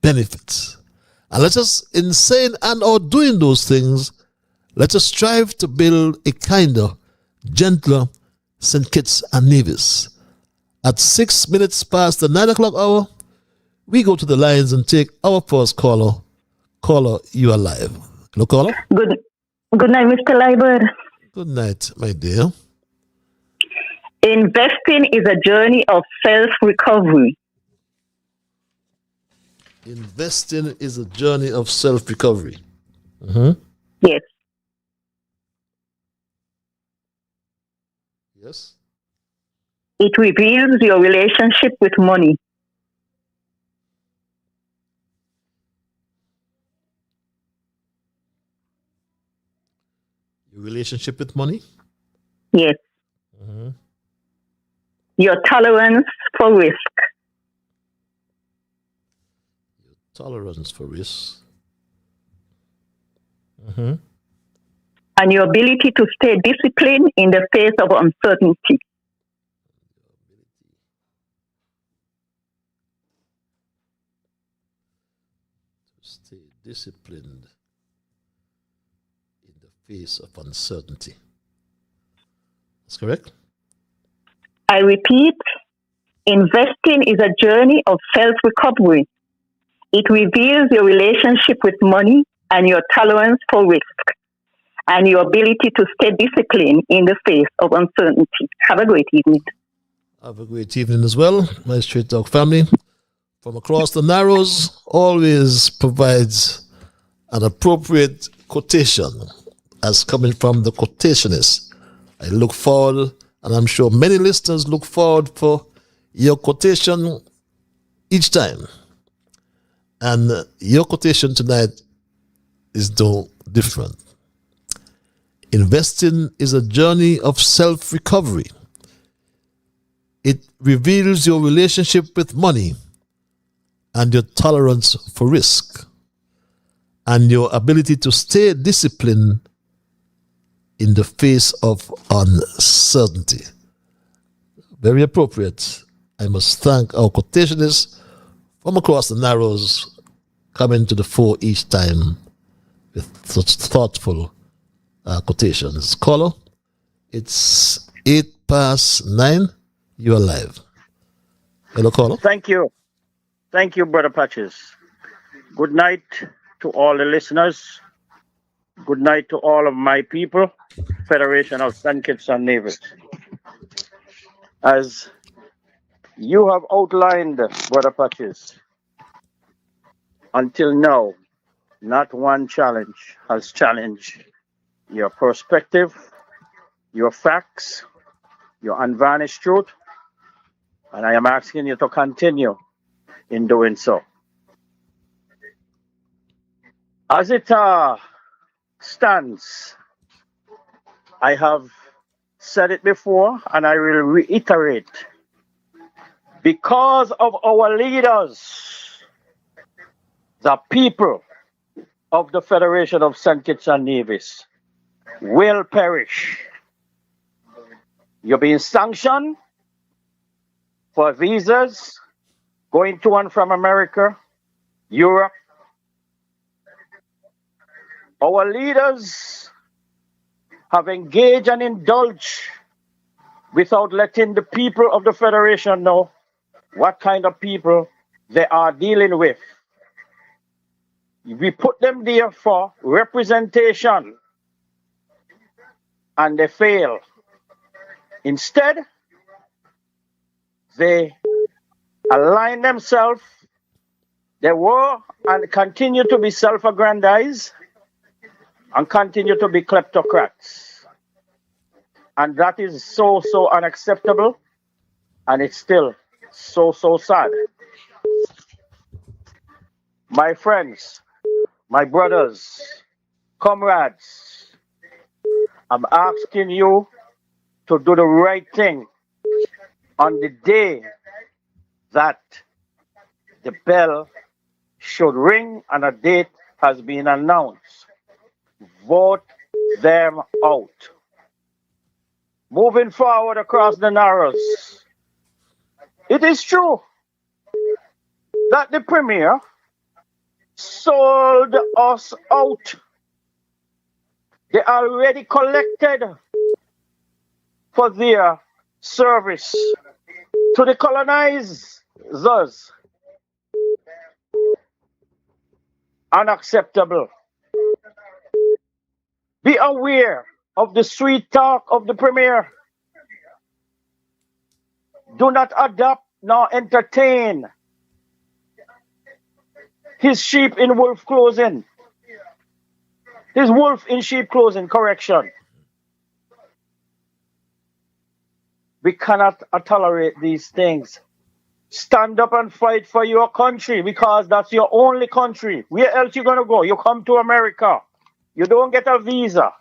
benefits. And let us, in saying and or doing those things, let us strive to build a kinder, gentler St. Kitts and Nevis. At 6 minutes past the 9 o'clock hour, we go to the lines and take our first caller. Caller, you are live. Hello, caller. Good night, Mr. Liber. Good night, my dear. Investing is a journey of self-recovery. Investing is a journey of self-recovery. Yes. Yes. It reveals your relationship with money. relationship with money. Yes. Your tolerance for risk. Tolerance for risk. And your ability to stay disciplined in the face of uncertainty. Stay disciplined in the face of uncertainty. That's correct? I repeat, investing is a journey of self-recovery. It reveals your relationship with money and your tolerance for risk and your ability to stay disciplined in the face of uncertainty. Have a great evening. Have a great evening as well, my Straight Talk family. From Across the Narrows always provides an appropriate quotation as coming from the quotationist. I look forward, and I'm sure many listeners look forward for your quotation each time. And your quotation tonight is no different. Investing is a journey of self-recovery. It reveals your relationship with money and your tolerance for risk and your ability to stay disciplined in the face of uncertainty. Very appropriate. I must thank our quotationists from Across the Narrows coming to the fore each time with such thoughtful quotations. Caller, it's 9:08. You're live. Hello, caller. Thank you. Thank you, Brother Patches. Good night to all the listeners. Good night to all of my people, Federation of St. Kitts and Nevis. As you have outlined, Brother Patches, until now, not one challenge has challenged your perspective, your facts, your unvarnished truth, and I am asking you to continue in doing so. As it stands, I have said it before and I will reiterate. Because of our leaders, the people of the Federation of St. Kitts and Nevis will perish. You're being sanctioned for visas going to and from America, Europe. Our leaders have engaged and indulged without letting the people of the Federation know what kind of people they are dealing with. We put them there for representation and they fail. Instead, they align themselves. They were and continue to be self-aggrandized and continue to be kleptocrats. And that is so unacceptable, and it's still so sad. My friends, my brothers, comrades, I'm asking you to do the right thing on the day that the bell should ring and a date has been announced. Vote them out. Moving forward across the Narrows, it is true that the Premier sold us out. They already collected for their service to the colonizers. Unacceptable. Be aware of the sweet talk of the Premier. Do not adopt nor entertain his sheep in wolf clothing. His wolf in sheep clothing, correction. We cannot tolerate these things. Stand up and fight for your country because that's your only country. Where else you gonna go? You come to America. You don't get a visa.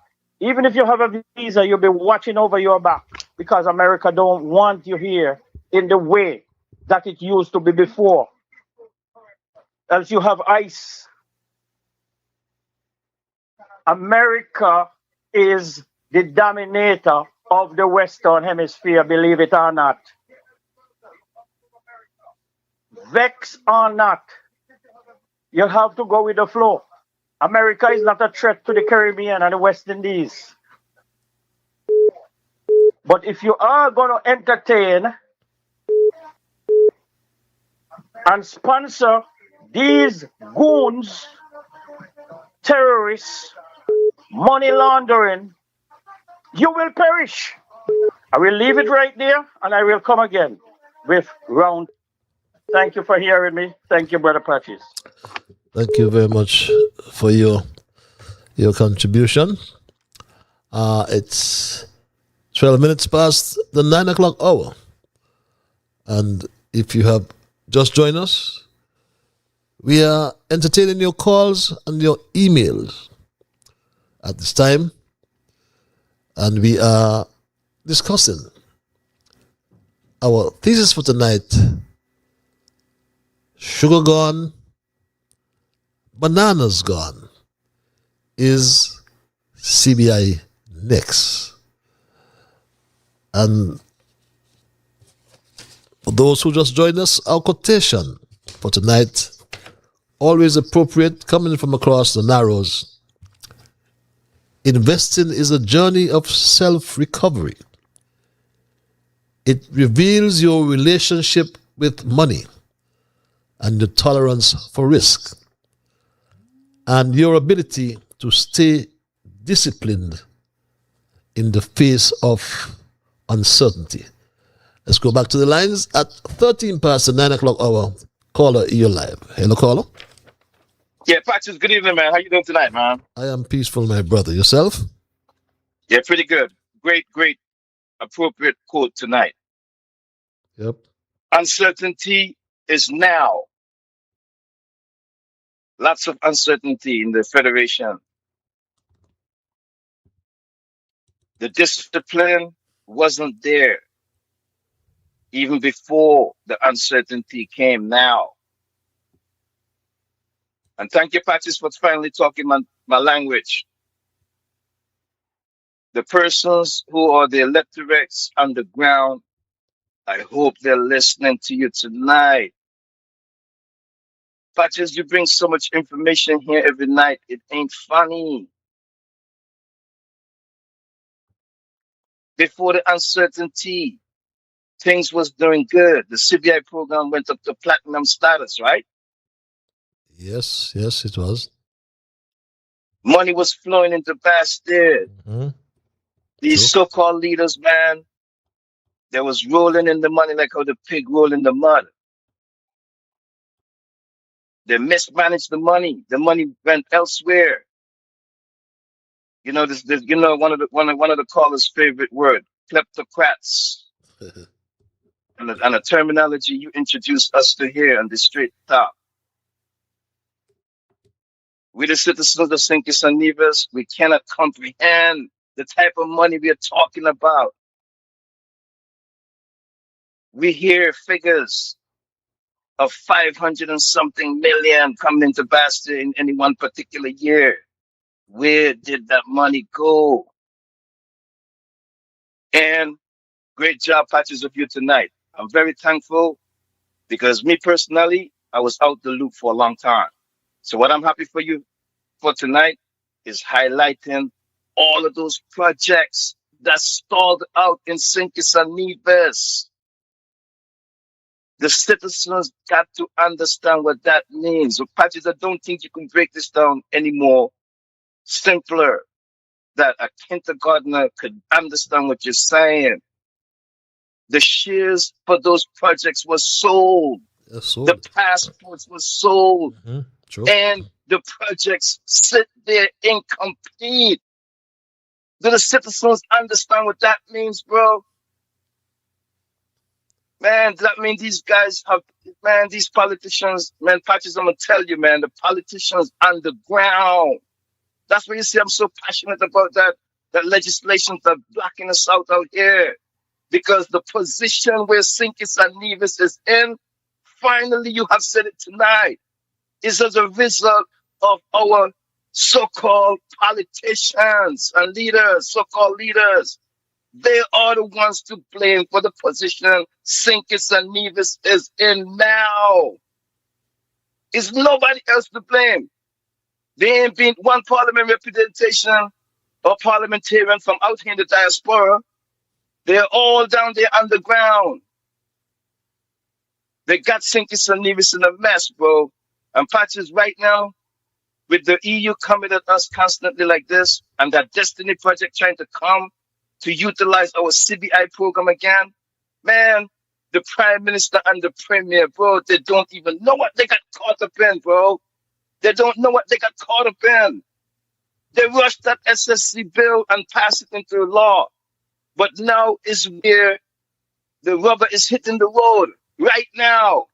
Even if you have a visa, you'll be watching over your back because America don't want you here in the way that it used to be before. Else you have ICE. America is the dominator of the Western Hemisphere, believe it or not. Vex or not, you have to go with the flow. America is not a threat to the Caribbean and the West Indies. But if you are going to entertain and sponsor these goons, terrorists, money laundering, you will perish. I will leave it right there and I will come again with round. Thank you for hearing me. Thank you, Brother Patches. Thank you very much for your contribution. It's 12 minutes past the 9 o'clock hour. And if you have just joined us, we are entertaining your calls and your emails at this time. And we are discussing our thesis for tonight: sugar gone, bananas gone. Is CBI next? And for those who just joined us, our quotation for tonight, always appropriate, coming from across the Narrows: investing is a journey of self-recovery. It reveals your relationship with money and your tolerance for risk and your ability to stay disciplined in the face of uncertainty. Let's go back to the lines at 13 past the 9 o'clock hour. Caller, you're live. Hello, caller. Yeah, Patches, good evening, man. How you doing tonight, man? I am peaceful, my brother. Yourself? Yeah, pretty good. Great, appropriate quote tonight. Yep. Uncertainty is now. Lots of uncertainty in the Federation. The discipline wasn't there even before the uncertainty came now. And thank you, Patches, for finally talking my language. The persons who are the electorates underground, I hope they're listening to you tonight. Patches, you bring so much information here every night. It ain't funny. Before the uncertainty, things was doing good. The CBI program went up to platinum status, right? Yes, it was. Money was flowing into Bastard. Mm-hmm. These so-called leaders, man, they was rolling in the money like how the pig roll in the mud. They mismanaged the money. The money went elsewhere. You know, this you know, one of the callers' favorite word, kleptocrats. and a terminology you introduced us to here on the straight top. We the citizens of St. Kitts and Nevis, we cannot comprehend the type of money we are talking about. We hear figures of 500 and something million coming into Bastard in any one particular year. Where did that money go? And great job, Patches, of you tonight. I'm very thankful because me personally, I was out the loop for a long time. So what I'm happy for you for tonight is highlighting all of those projects that stalled out in St. Kitts and Nevis. The citizens got to understand what that means. So, Patches, I don't think you can break this down anymore simpler that a kindergartner could understand what you're saying. The shares for those projects were sold. The passports were sold. True. And the projects sit there incomplete. Do the citizens understand what that means, bro? Man, does that mean these guys have, man, these politicians, man, Patches, I'm going to tell you, man, the politicians underground. That's why you see I'm so passionate about that. that legislations are blocking us out here. Because the position where Sinkis and Nevis is in, finally you have said it tonight, is as a result of our so-called politicians and leaders, so-called leaders. They are the ones to blame for the position Sinkis and Nevis is in now. It's nobody else to blame. There ain't been one parliament representation or parliamentarian from out here in the diaspora. They're all down there underground. They got Sinkis and Nevis in a mess, bro. And Patches, right now, with the EU coming at us constantly like this, and that Destiny Project trying to come to utilize our CBI program again, man, the Prime Minister and the Premier, bro, they don't even know what they got caught up in, bro. They don't know what they got caught up in. They rushed that SSC bill and passed it into law. But now is where the rubber is hitting the road, right now.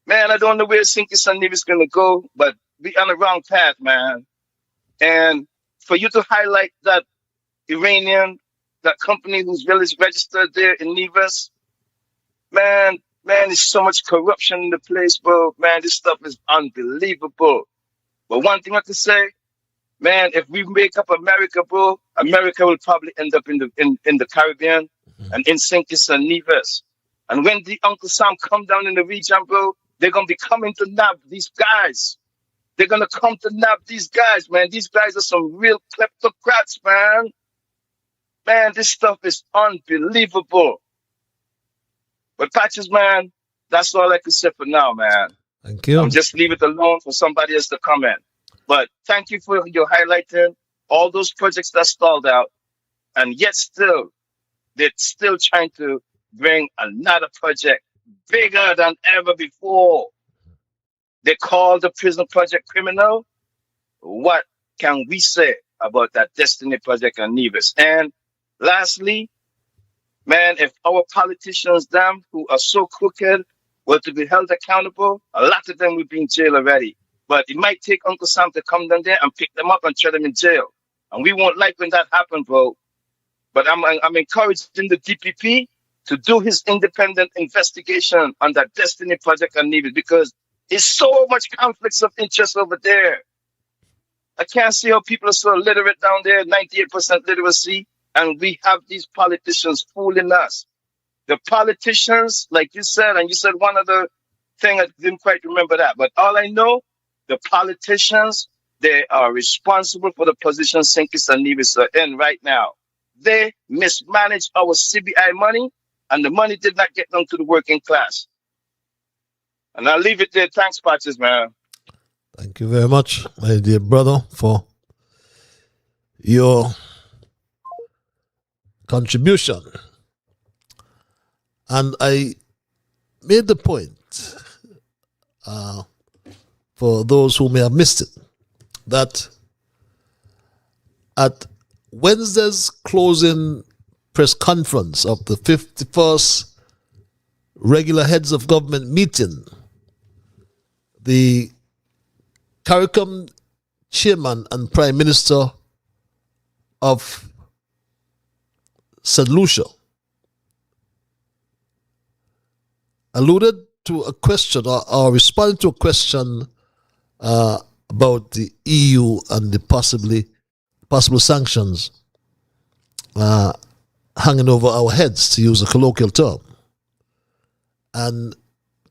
Man, I don't know where Sinkis and Nevis is going to go, but we on the wrong path, man. And for you to highlight that Iranian, that company who's really registered there in Nevis, man, there's so much corruption in the place, bro. Man, this stuff is unbelievable. But one thing I have to say, man, if we make up America, bro, America will probably end up in the Caribbean and in Sinkis and Nevis. And when the Uncle Sam come down in the region, bro, they're going to be coming to nab these guys. They're going to come to nab these guys, man. These guys are some real kleptocrats, man. Man, this stuff is unbelievable. But Patches, man, that's all I can say for now, man. Thank you. I'm just leave it alone for somebody else to comment. But thank you for your highlighting all those projects that stalled out. And yet still, they're still trying to bring another project bigger than ever before. They call the prison project criminal. What can we say about that Destiny Project and Nevis? And lastly, man, if our politicians, them who are so crooked, were to be held accountable, a lot of them would be in jail already. But it might take Uncle Sam to come down there and pick them up and throw them in jail. And we won't like when that happens, bro. But I'm encouraging the DPP to do his independent investigation on that Destiny Project and Nevis, because there's so much conflicts of interest over there. I can't see how people are so literate down there, 98% literacy, and we have these politicians fooling us. The politicians, like you said, and you said one other thing, I didn't quite remember that, but all I know, the politicians, they are responsible for the position Sinkis and Nevis are in right now. They mismanaged our CBI money, and the money did not get them to the working class. And I'll leave it there. Thanks, Patches, man. Thank you very much, my dear brother, for your contribution. And I made the point, for those who may have missed it, that at Wednesday's closing press conference of the 51st regular heads of government meeting, the CARICOM chairman and prime minister of St. Lucia alluded to a question or responded to a question about the EU and the possible sanctions hanging over our heads, to use a colloquial term. And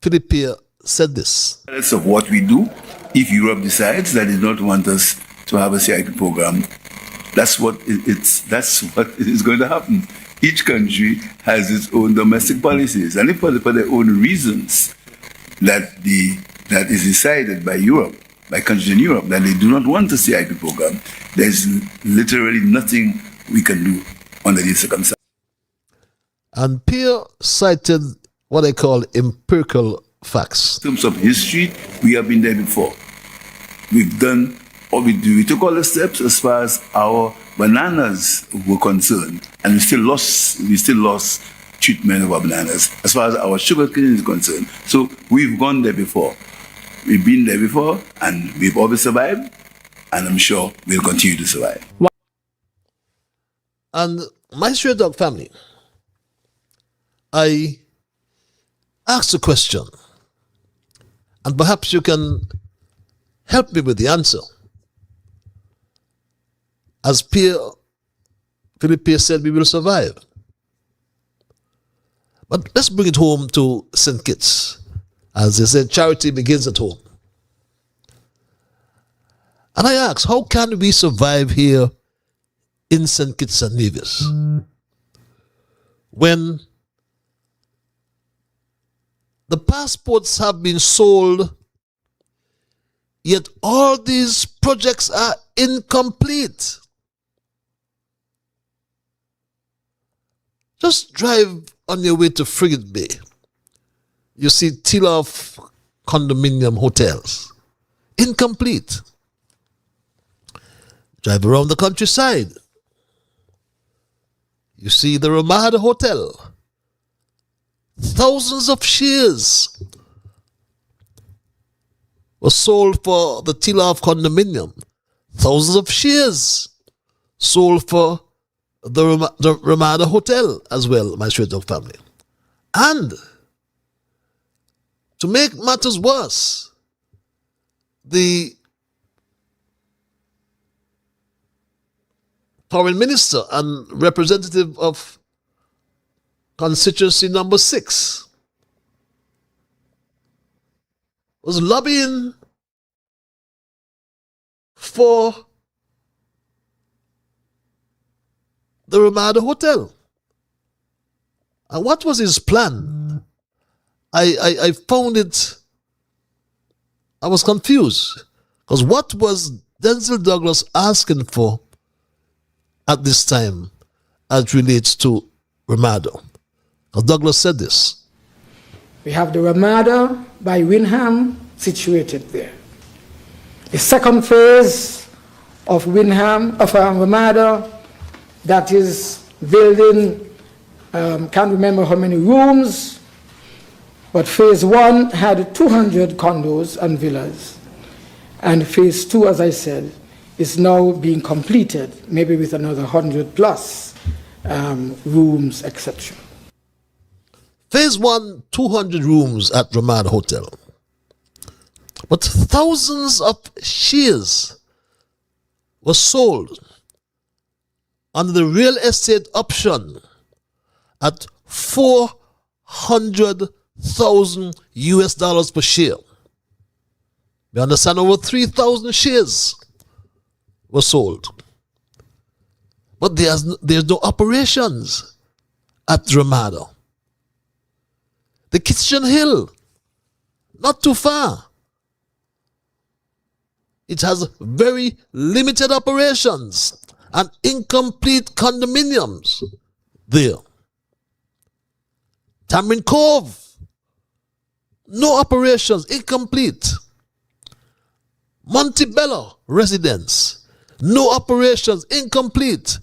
Philippe said this. Regardless of what we do, if Europe decides that they don't want us to have a CIP program, that's what is going to happen. Each country has its own domestic policies, and if for their own reasons that is decided by Europe, by countries in Europe, that they do not want a CIP program, there's literally nothing we can do under these circumstances. And Pierre cited what I call empirical facts. In terms of history, we have been there before. We've done what we do. We took all the steps as far as our bananas were concerned, and we still lost treatment of our bananas as far as our sugar cane is concerned. So we've gone there before. We've been there before, and we've always survived, and I'm sure we'll continue to survive. And my Stray Dog family, I asked a question, and perhaps you can help me with the answer. As Philip Pierre said, we will survive. But let's bring it home to St. Kitts. As they said, charity begins at home. And I asked, how can we survive here in St. Kitts and Nevis when the passports have been sold, yet all these projects are incomplete? Just drive on your way to Frigate Bay. You see Tilloff condominium hotels. Incomplete. Drive around the countryside. You see the Ramada Hotel. Thousands of shares were sold for the Tilloff condominium. Thousands of shares sold for the Ramada Hotel as well, my Stray Dog family. And to make matters worse, the foreign minister and representative of constituency number 6 was lobbying for the Ramada Hotel. And what was his plan? I found it, I was confused. Because what was Denzel Douglas asking for at this time as relates to Ramada? Because Douglas said this. We have the Ramada by Windham situated there. The second phase of Ramada, that is building, can't remember how many rooms, but phase 1 had 200 condos and villas. And phase 2, as I said, is now being completed, maybe with another 100 plus rooms, etc. Phase 1, 200 rooms at Ramada Hotel. But thousands of shares were sold under the real estate option at $400,000 US per share. You understand, over 3,000 shares were sold. But there's no operations at Ramada. The Kitchen Hill, not too far. It has very limited operations and incomplete condominiums there. Tamarind Cove, no operations, incomplete. Montebello residence, no operations, incomplete.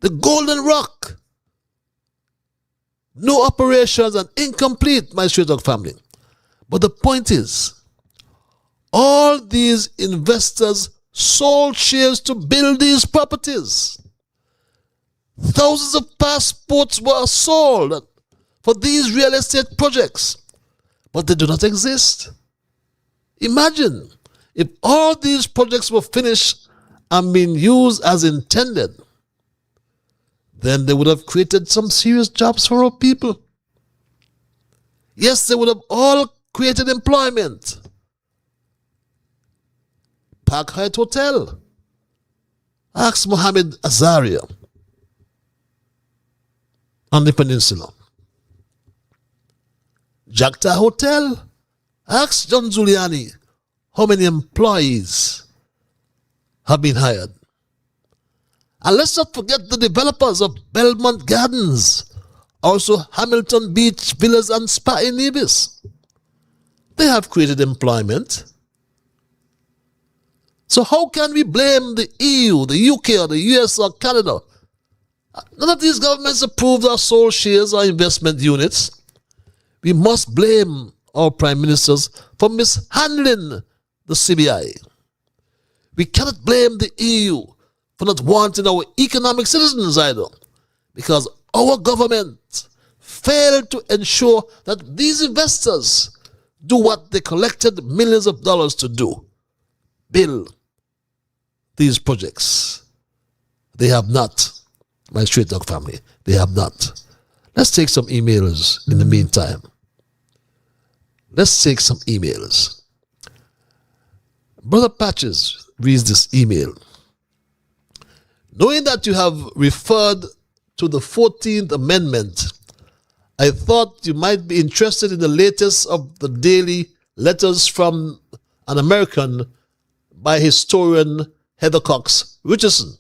The Golden Rock, no operations and incomplete, my Stray Dog family. But the point is, all these investors sold shares to build these properties. Thousands of passports were sold for these real estate projects, but they do not exist. Imagine if all these projects were finished and being used as intended, then they would have created some serious jobs for our people. Yes, they would have all created employment. Park Hyatt Hotel. Ask Mohammed Azaria on the peninsula. Jacta Hotel. Ask John Giuliani how many employees have been hired. And let's not forget the developers of Belmont Gardens, also Hamilton Beach Villas and Spa in Nevis. They have created employment. So how can we blame the EU, the UK, or the US, or Canada? None of these governments approved our sold shares or investment units. We must blame our prime ministers for mishandling the CBI. We cannot blame the EU for not wanting our economic citizens either, because our government failed to ensure that these investors do what they collected millions of dollars to do, build these projects. They have not, my Straight Talk family, they have not. Let's take some emails in the meantime. Let's take some emails. Brother Patches reads this email. Knowing that you have referred to the 14th Amendment, I thought you might be interested in the latest of the daily letters from an American by historian Heather Cox Richardson.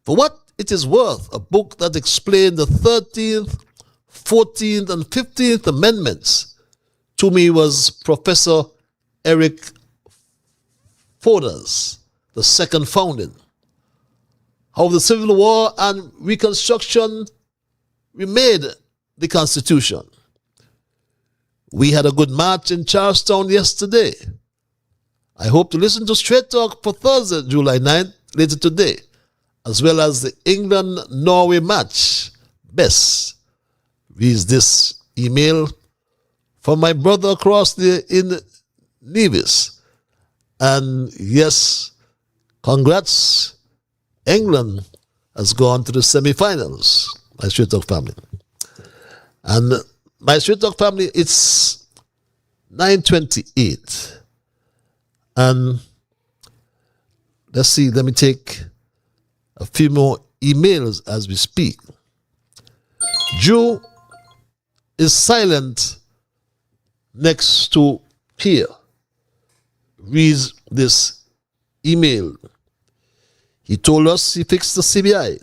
For what it is worth, a book that explained the 13th, 14th, and 15th Amendments to me was Professor Eric Fodor's The Second Founding. How the Civil War and Reconstruction remade the Constitution. We had a good march in Charlestown yesterday. I hope to listen to Straight Talk for Thursday, July 9th, later today, as well as the England-Norway match. Bess reads this email from my brother across there in Nevis. And yes, congrats. England has gone to the semifinals, my Straight Talk family. And my Straight Talk family, it's 9:28. And let's see, let me take a few more emails as we speak. Jew is silent next to Pierre. Reads this email. He told us he fixed the CBI.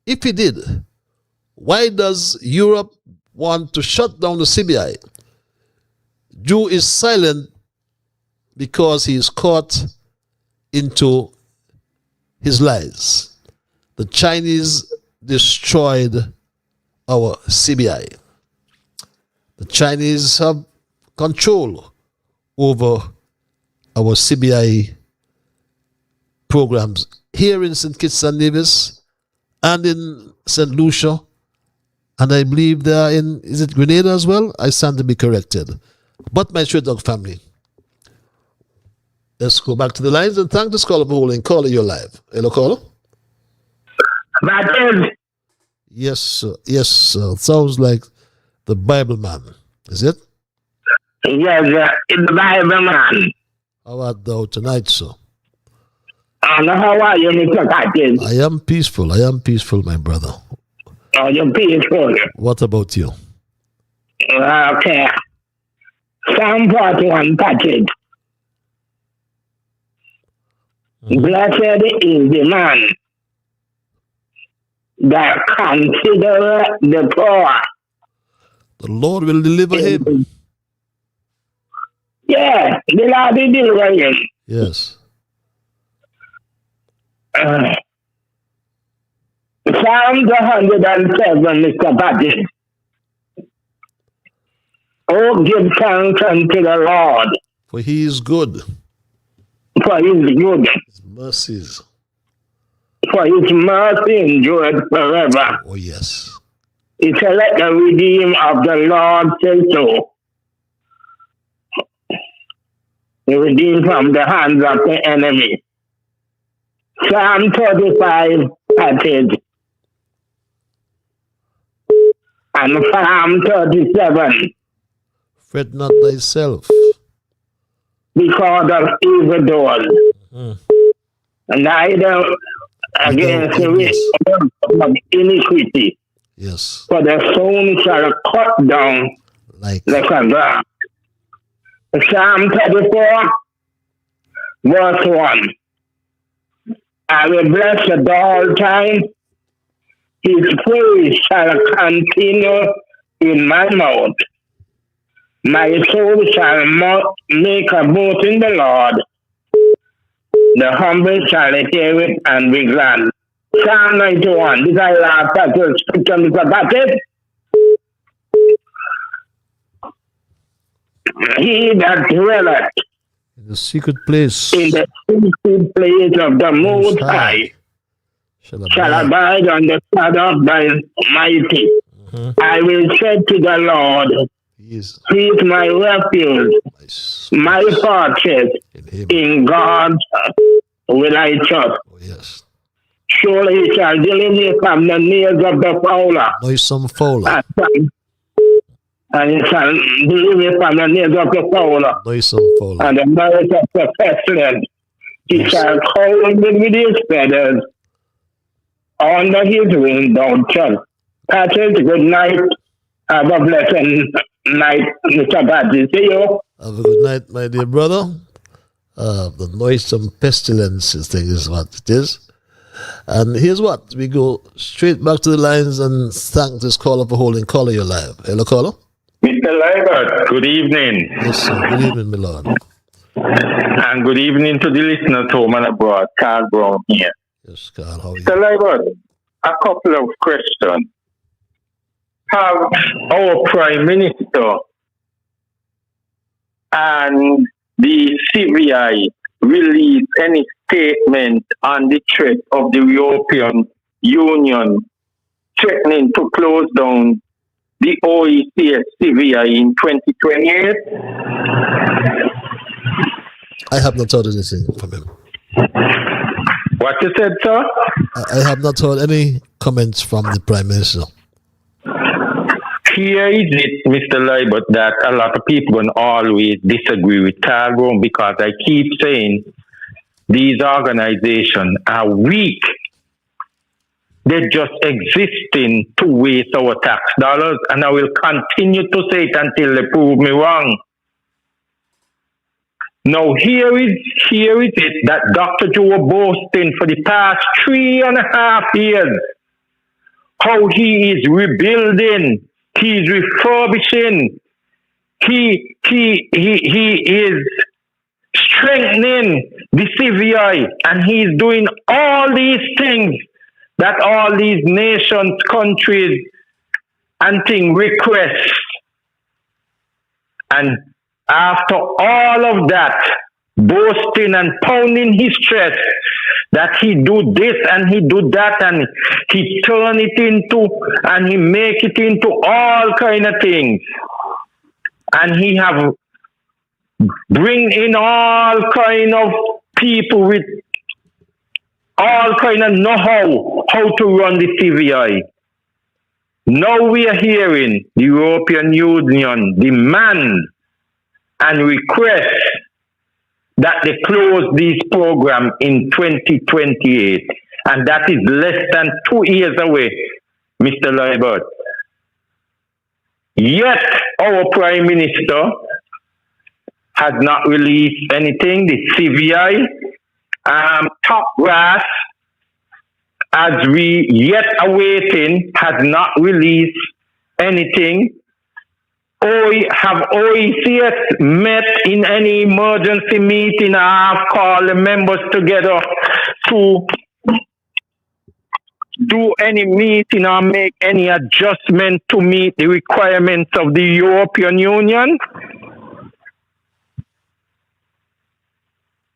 If he did, why does Europe want to shut down the CBI? Jew is silent because he is caught into his lies. The Chinese destroyed our CBI. The Chinese have control over our CBI programs here in St. Kitts and Nevis and in St. Lucia, and I believe they are in, is it Grenada as well? I stand to be corrected. But my Straight Dog family, let's go back to the lines and thank this caller for holding. Caller, you're live. Hello, caller. Yes, sir. Yes, sir. Sounds like the Bible man. Is it? Yes, it's the Bible man. How art thou tonight, sir? And how are you, Mr. Patrick? I am peaceful. I am peaceful, my brother. Oh, you're peaceful. What about you? Okay. Psalm 41, Patrick. Blessed is the man that consider the poor. The Lord will deliver him. Yeah, the Lord will deliver him. Yes. Psalm 107, Mr. Patrick. Oh, give thanks unto the Lord. For he is good. For his good. His mercies. For his mercy endured forever. Oh, yes. He said, let the redeemed of the Lord say so. He redeemed from the hands of the enemy. Psalm 35 passage. And Psalm 37. Fret not thyself. Because of evildoers. And neither against the wicked of iniquity. Yes. For the stone shall cut down like a grass. Psalm 34, verse 1. I will bless the all time. His praise shall continue in my mouth. My soul shall make a boast in the Lord. The humble shall hear it and be glad. Psalm 91. This is our last passage. Scripture, Mr. Patrick. He that dwelleth The secret place. In the secret place of the Most High shall abide on the shadow of the Almighty. I will say to the Lord, He is my refuge, my fortress. In God will I trust. Oh, yes. Surely He shall deliver me from the snares of the fowler. Noisome fowler. And He shall deliver me from the snares of the fowler. Noisome fowler. And the mouth of the pestilence. He shall cover me with His feathers. Under His wing don't trust. Patrick, good night. Have a blessed night, Mr. Patrick. See you. Have a good night, my dear brother. The noisome pestilences thing is what it is. And here's what. We go straight back to the lines and thank this caller for holding caller your live. Hello, caller. Mr. Libert, good evening. Yes, sir. Good evening, my lord. And good evening to the listeners home and abroad. Carl Brown here. Yes, Carl, how are you? Mr. Libert, a couple of questions. Have our Prime Minister and the CBI released any statement on the threat of the European Union threatening to close down the OECD CBI in 2028? I have not heard anything from him. What you said, sir? I have not heard any comments from the Prime Minister. Here is it, Mr. Libert, that a lot of people going to always disagree with Tyrone because I keep saying these organizations are weak. They're just existing to waste our tax dollars, and I will continue to say it until they prove me wrong. Now, here is it that Dr. Joe boasting for the past 3.5 years how he is rebuilding. He's refurbishing. He is strengthening the CBI, and he's doing all these things that all these nations, countries, and things request. And after all of that, boasting and pounding his chest that he do this and he do that and he turn it into and he make it into all kind of things, and he have bring in all kind of people with all kind of know how to run the CBI. Now we are hearing the European Union demand and request that they close these programs in 2028. And that is less than 2 years away, Mr. Libert. Yet, our Prime Minister has not released anything. The CBI, top brass, as we yet awaiting, has not released anything. Have OECS met in any emergency meeting? I have called the members together to do any meeting or make any adjustment to meet the requirements of the European Union?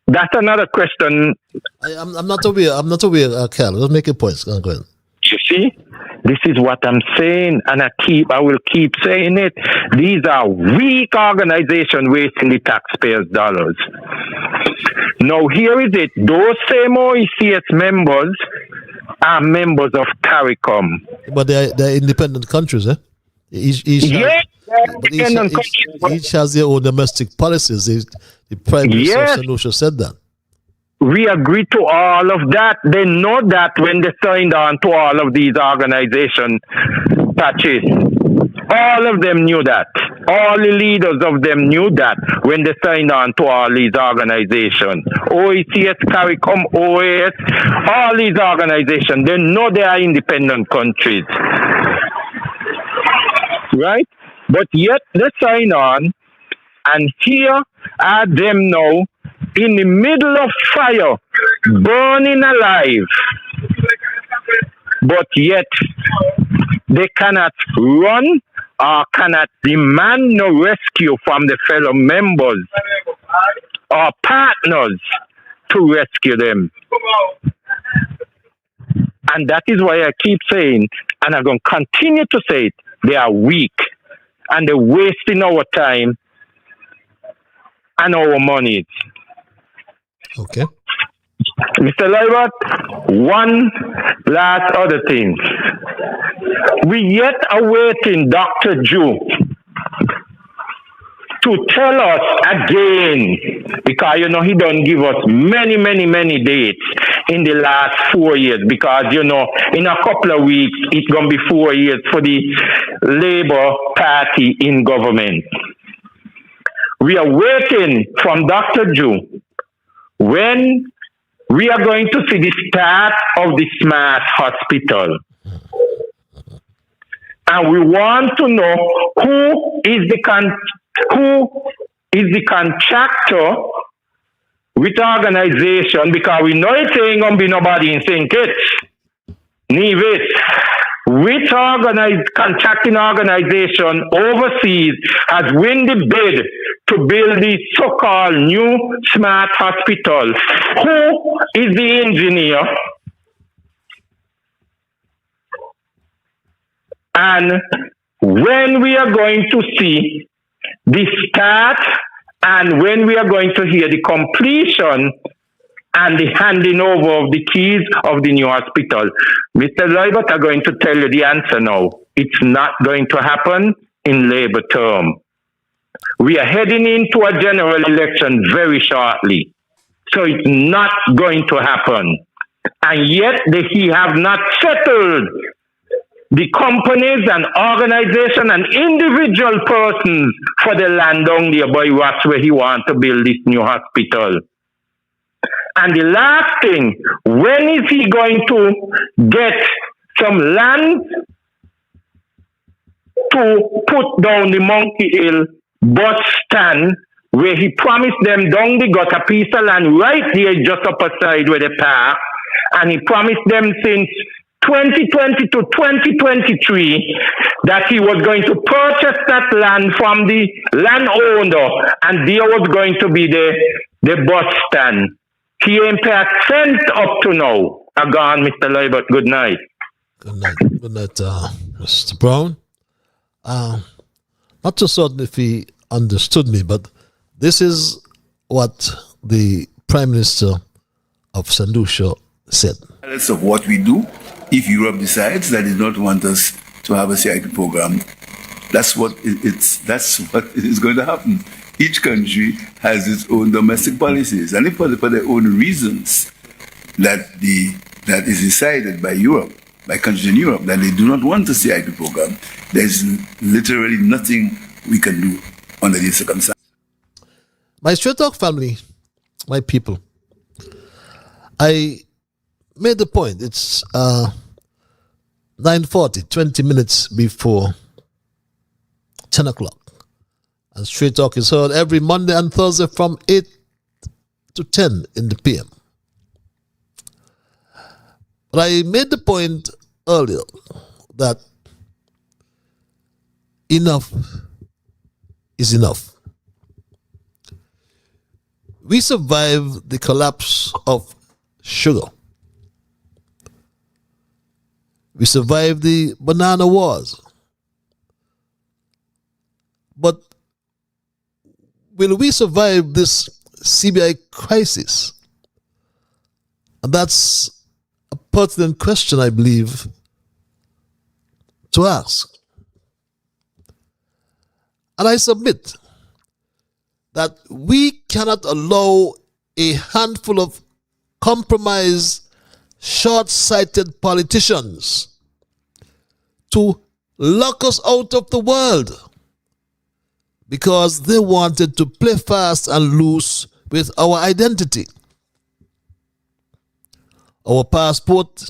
That's another question. I'm not aware, Cal. Let's make a point. Go ahead. You see, this is what I'm saying, and I will keep saying it. These are weak organizations wasting the taxpayers' dollars. Now, here is it. Those same OECS members are members of CARICOM. But they're independent countries, eh? Each has their own domestic policies. The Prime Minister of St. Lucia said that. We agree to all of that. They know that when they signed on to all of these organizations, patches. All of them knew that. All the leaders of them knew that when they signed on to all these organizations. OECS, CARICOM, OAS, all these organizations, they know they are independent countries. Right? But yet they sign on, and here are them now in the middle of fire, burning alive. But yet they cannot run or cannot demand no rescue from the fellow members our partners to rescue them. And that is why I keep saying, and I'm going to continue to say it, they are weak and they're wasting our time and our money. Okay. Mr. Lybert, one last other thing. We yet awaiting Dr. Jew to tell us again, because he don't give us many dates in the last 4 years, because in a couple of weeks it's gonna be 4 years for the Labour Party in government. We are waiting from Dr. Jew when we are going to see the start of the smart hospital. And we want to know who is the contractor with organization, because we know it ain't gonna be nobody in St. Kitts, Nevis. Which contracting organization overseas has won the bid to build the so-called new smart hospital? Who is the engineer? And when we are going to see the start and when we are going to hear the completion and the handing over of the keys of the new hospital? Mr. Lybert are going to tell you the answer now. It's not going to happen in Labour term. We are heading into a general election very shortly. So it's not going to happen. And yet he have not settled the companies and organizations and individual persons for the land down there by Ross where he wants to build this new hospital. And the last thing, when is he going to get some land to put down the Monkey Hill bus stand where he promised them down they got a piece of land right there just up aside where they park, and he promised them since 2020 to 2023 that he was going to purchase that land from the landowner, and there was going to be the bus stand. He ain't paid a cent up to now. Gone, Mr. Lybert. Good night. Good night. Good night, Mr. Brown. Not too certain if he understood me, but this is what the Prime Minister of St. Lucia said. Regardless of what we do, if Europe decides that it does not want us to have a CIP program, that's what is going to happen. Each country has its own domestic policies, and if for their own reasons that is decided by Europe, by countries in Europe, that they do not want a CIP program, there's literally nothing we can do under these circumstances. My Straight Talk family, my people, I made the point. It's 9:40, 20 minutes before 10 o'clock. And Straight Talk is heard every Monday and Thursday from 8 to 10 in the PM. But I made the point earlier that enough is enough. We survived the collapse of sugar. We survived the banana wars. But will we survive this CBI crisis? And that's a pertinent question, I believe, to ask. And I submit that we cannot allow a handful of compromised, short-sighted politicians to lock us out of the world because they wanted to play fast and loose with our identity. Our passport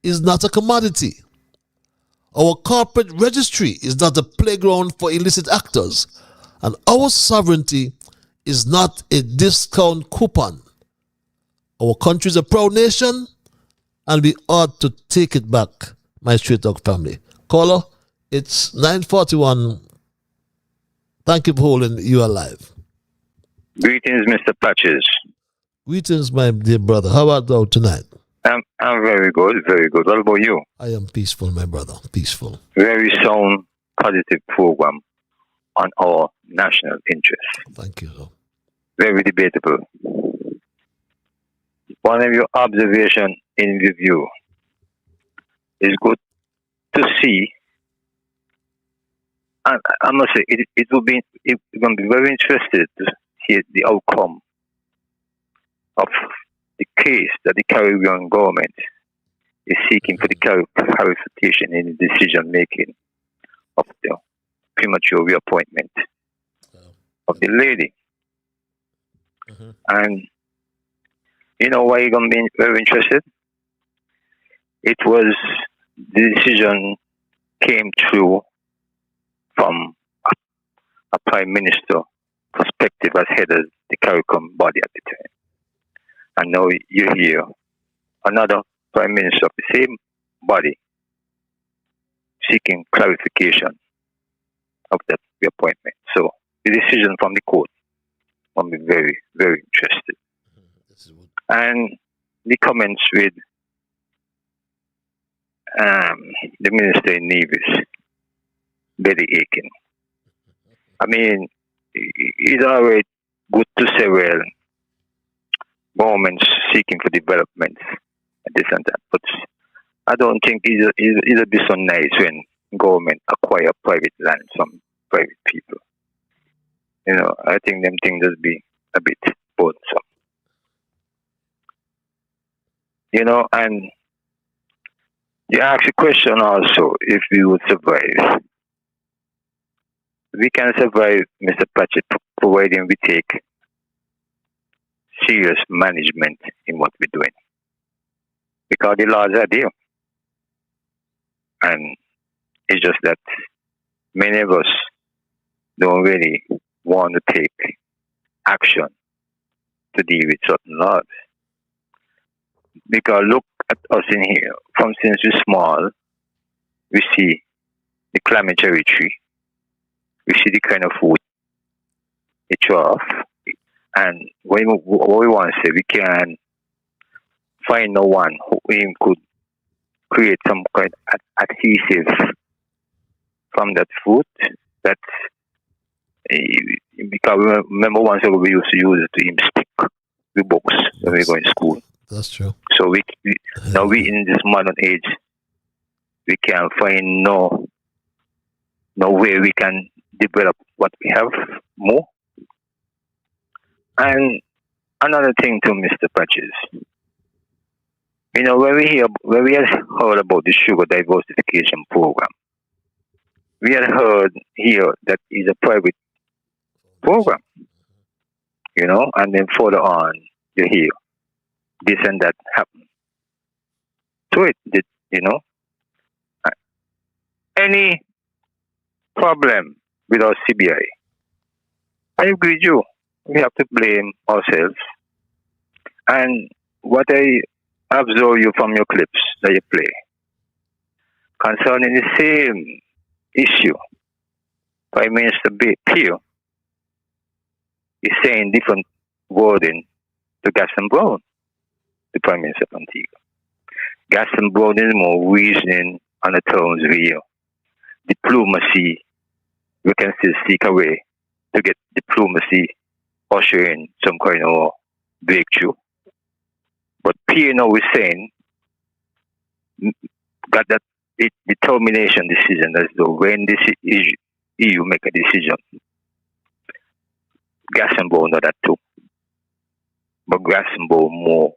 is not a commodity. Our corporate registry is not a playground for illicit actors. And our sovereignty is not a discount coupon. Our country is a proud nation, and we ought to take it back, my Straight Talk family. Caller, it's 9:41. Thank you for holding. You are live. Greetings, Mr. Patches. Greetings, my dear brother. How about thou tonight? I'm very good, very good. What about you? I am peaceful, my brother. Peaceful. Very sound, positive program on our national interest. Thank you, sir. Very debatable. One of your observation in review is good to see, and I must say it's going to be very interested to see the outcome of the case that the Caribbean government is seeking for the clarification in the decision making of the premature reappointment of the lady. And you know why you're going to be very interested? It was the decision came through from a prime minister perspective as head of the CARICOM body at the time. And now you hear another prime minister of the same body seeking clarification of that reappointment. So the decision from the court will be very, very interesting. And the comments with the minister in Nevis, Betty Aiken. I mean, it's already good to say, well, governments seeking for development and this and that, but I don't think it'll be so nice when government acquire private land from private people. You know, I think them things just be a bit bothersome. You know, and you ask a question also, if we would survive. We can survive, Mr. Patchett, providing we take serious management in what we're doing. Because the laws are there. And it's just that many of us don't really want to take action to deal with certain laws. Because look at us in here. From since we're small, we see the climate territory. We see the kind of food it throw off. And what we want to say, we can find no one who could create some kind of adhesive from that food. That because remember once ago we used to use it to stick the books when we go in school. That's true. So now we in this modern age, we can find no way we can develop what we have more. And another thing too, Mr. Patches. You know, when we had heard about the sugar diversification program, we had heard here that is a private program. You know, and then further on you hear this and that happen to it. You know, any problem with our CBI, I agree with you. We have to blame ourselves. And what I observe you from your clips that you play concerning the same issue, Prime Minister Peel is saying different wording to Gaston Brown, the Prime Minister of Antigua. Gaston Brown is more reasoning on the terms where diplomacy, we can still seek a way to get diplomacy ushering some kind of breakthrough. But Pierre now is saying, got that determination decision as though when this EU make a decision, Gaston Brown know that too. But Gaston Brown more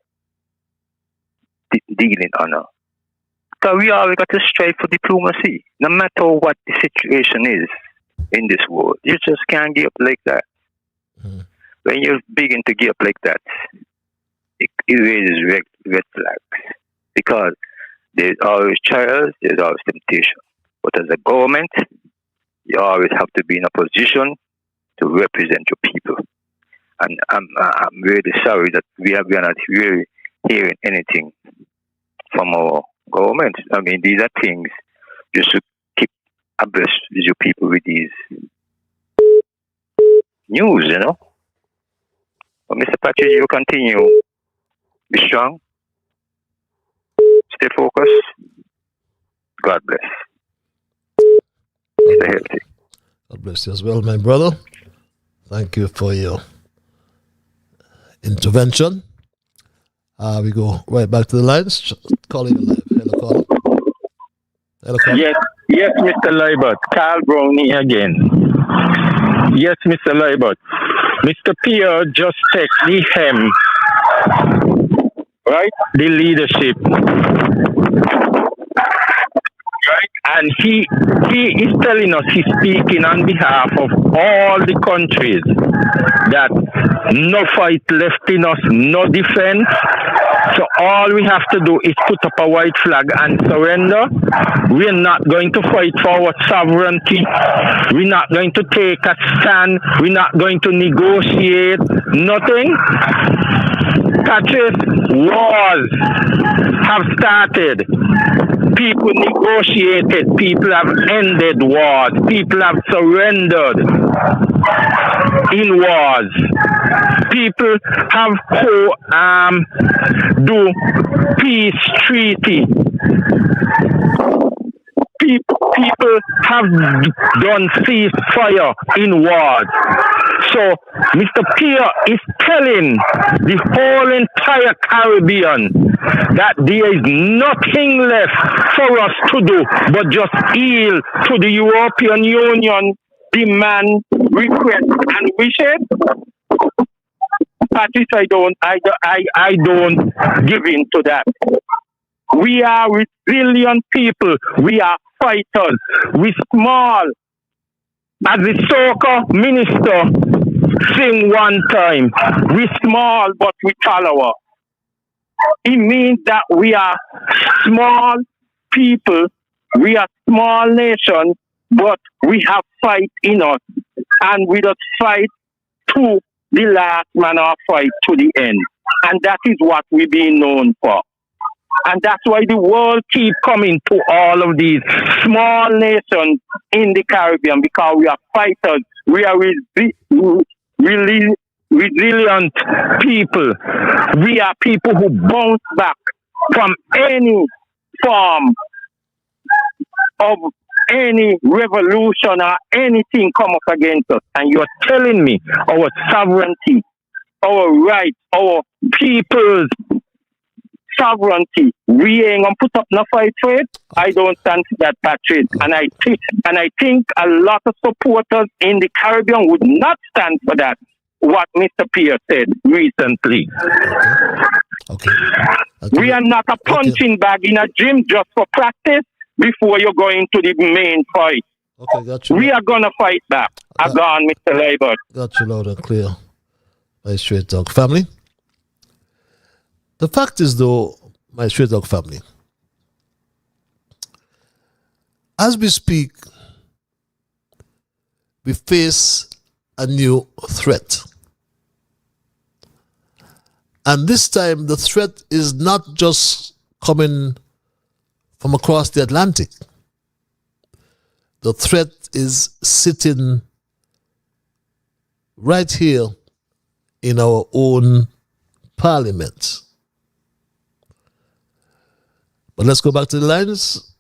dealing on her. So we always got to strive for diplomacy, no matter what the situation is in this world. You just can't give up like that. When you begin to give up like that, it raises red flags. Because there's always trials, there's always temptation. But as a government, you always have to be in a position to represent your people. And I'm really sorry that we are not really hearing anything from our government. I mean, these are things just to keep abreast with your people with these news, you know. But Mr. Patrick, you continue. Be strong. Stay focused. God bless. Stay healthy. God bless you as well, my brother. Thank you for your intervention. We go right back to the lines. Calling you live. Hello, caller. Hello, caller. Yes, Mr. Libert. Carl Brownie again. Yes, Mr. Libert. Mr. Pierre just take the hem, right? The leadership. Right? And he is telling us, he's speaking on behalf of all the countries that no fight left in us, no defense. So all we have to do is put up a white flag and surrender. We're not going to fight for our sovereignty. We're not going to take a stand. We're not going to negotiate. Nothing. Patrick, wars have started. People negotiated. People have ended wars. People have surrendered in wars. People have do peace treaty. People have done ceasefire in wars. So Mr. Pierre is telling the whole entire Caribbean that there is nothing left for us to do but just yield to the European Union demand, request, and wishes. Patrice, I don't give in to that. We are resilient people. We are fighters. We small. As the soca minister sing one time, we small but we follow. It means that we are small people. We are small nation, but we have fight in us, and we just fight to the last man or fight to the end. And that is what we've been known for. And that's why the world keep coming to all of these small nations in the Caribbean, because we are fighters. We are resilient people. We are people who bounce back from any form of any revolution or anything come up against us. And you're telling me our sovereignty, our rights, our people's sovereignty, we ain't gonna put up no fight for it. I don't stand for that, Patrick. And I think a lot of supporters in the Caribbean would not stand for that. What Mr. Pierre said recently. Okay. We are not a punching bag in a gym just for practice before you go into the main fight. Okay, got you. We are gonna fight back. I'm gone, Mr. Labor. Got you loud and clear. My Straight Talk family. The fact is, though, my Straight Talk family, as we speak, we face a new threat. And this time, the threat is not just coming from across the Atlantic. The threat is sitting right here in our own parliament. But let's go back to the lines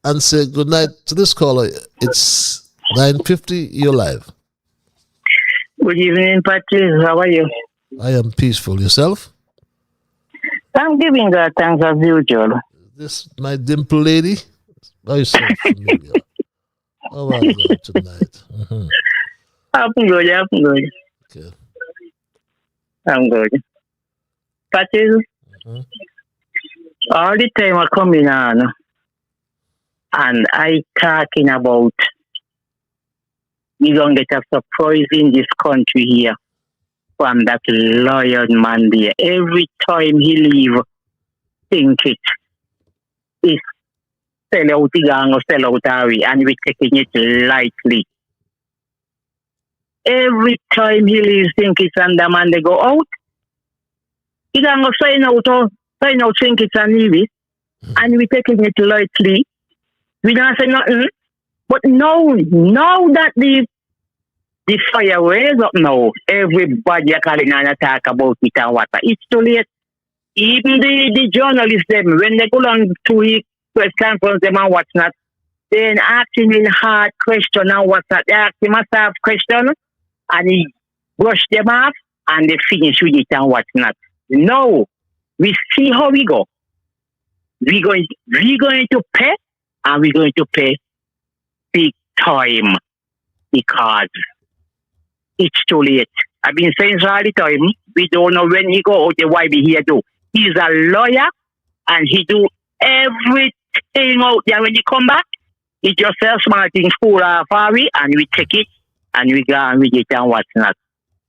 and say good night to this caller. It's 9:50, you're live. Good evening, Patrice. How are you? I am peaceful. Yourself? I'm giving God thanks as usual. This my dimple lady? How you so familiar? How are you tonight? Mm-hmm. I'm good. Okay. I'm good. Patrice, all the time I coming on and I talking about we don't get a surprise in this country here from that lion man there. Every time he leave, think it is sell out the gang or sell out Harry, and we're taking it lightly. Every time he leaves, think it's and the man they go out. He gang of sign out think it's a Nevis, and we're taking it lightly. We don't say nothing. But now that the The fire raise up now. Everybody are calling and talk about it and what. It's too late. Even the journalists, them, when they go on to the press conference, them and what's not, then asking him hard question and what's not. They ask him a soft question and he brush them off and they finish with it and what's not. No, we see how we go. We're going to pay and we're going to pay big time because it's too late. I've been saying so all the time. We don't know when he go out there, why we here do. He's a lawyer and he do everything out there. When he come back, he just says small things for we and we take it and we go and we get and what's not.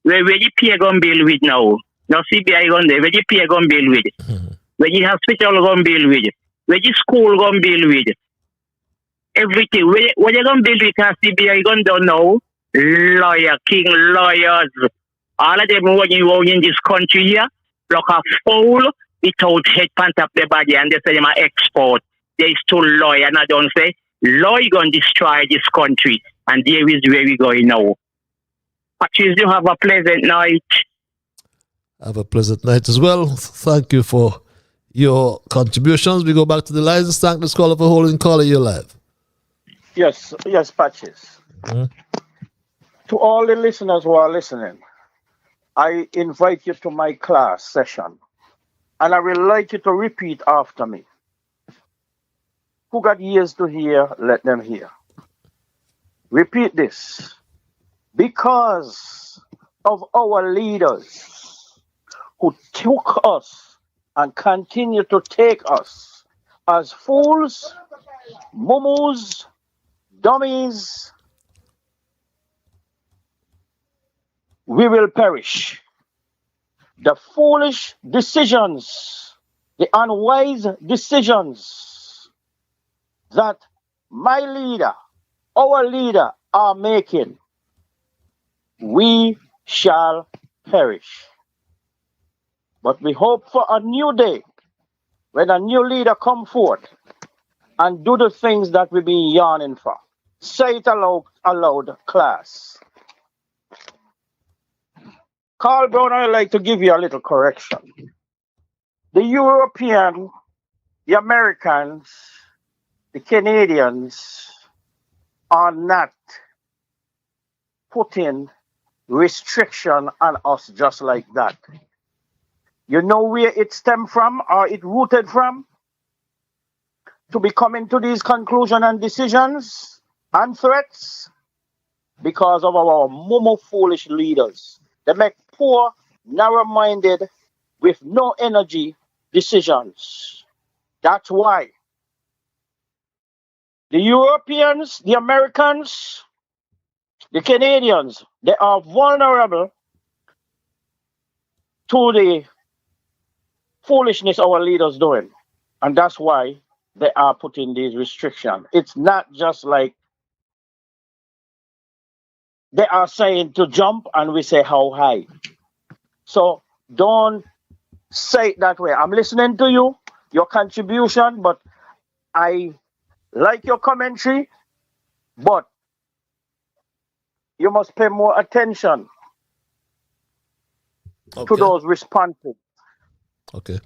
Where the pay gun bill with now? No CBI gun there. Where the pay gun bill with? Where the hospital gun bill with? Where the school gun bill with? Everything. Where they gun bill with CBI gun don't know. Lawyer, king lawyers. All of them working in this country here, look a fool without head pant up their body and they say them are export. They still lawyer and I don't say, lawyer gonna destroy this country and there is where we going now. Patrice, you have a pleasant night. Have a pleasant night as well. Thank you for your contributions. We go back to the lines. Thank this caller for holding caller. You're live. Yes, Patches. To all the listeners who are listening, I invite you to my class session, and I would like you to repeat after me. Who got ears to hear, let them hear. Repeat this. Because of our leaders who took us and continue to take us as fools, mumus, dummies, we will perish. The foolish decisions, the unwise decisions that my leader, our leader are making, we shall perish. But we hope for a new day when a new leader come forth and do the things that we've been yearning for. Say it aloud, class. Carl Brown, I'd like to give you a little correction. The European, the Americans, the Canadians are not putting restriction on us just like that. You know where it stemmed from or it rooted from? To be coming to these conclusions and decisions and threats? Because of our mumu foolish leaders. They make poor, narrow-minded, with no energy decisions. That's why the Europeans, the Americans, the Canadians, they are vulnerable to the foolishness our leaders doing. And that's why they are putting these restrictions. It's not just like they are saying to jump and we say how high. So don't say it that way. I'm listening to you, your contribution, but I like your commentary, but you must pay more attention to those responses. Okay.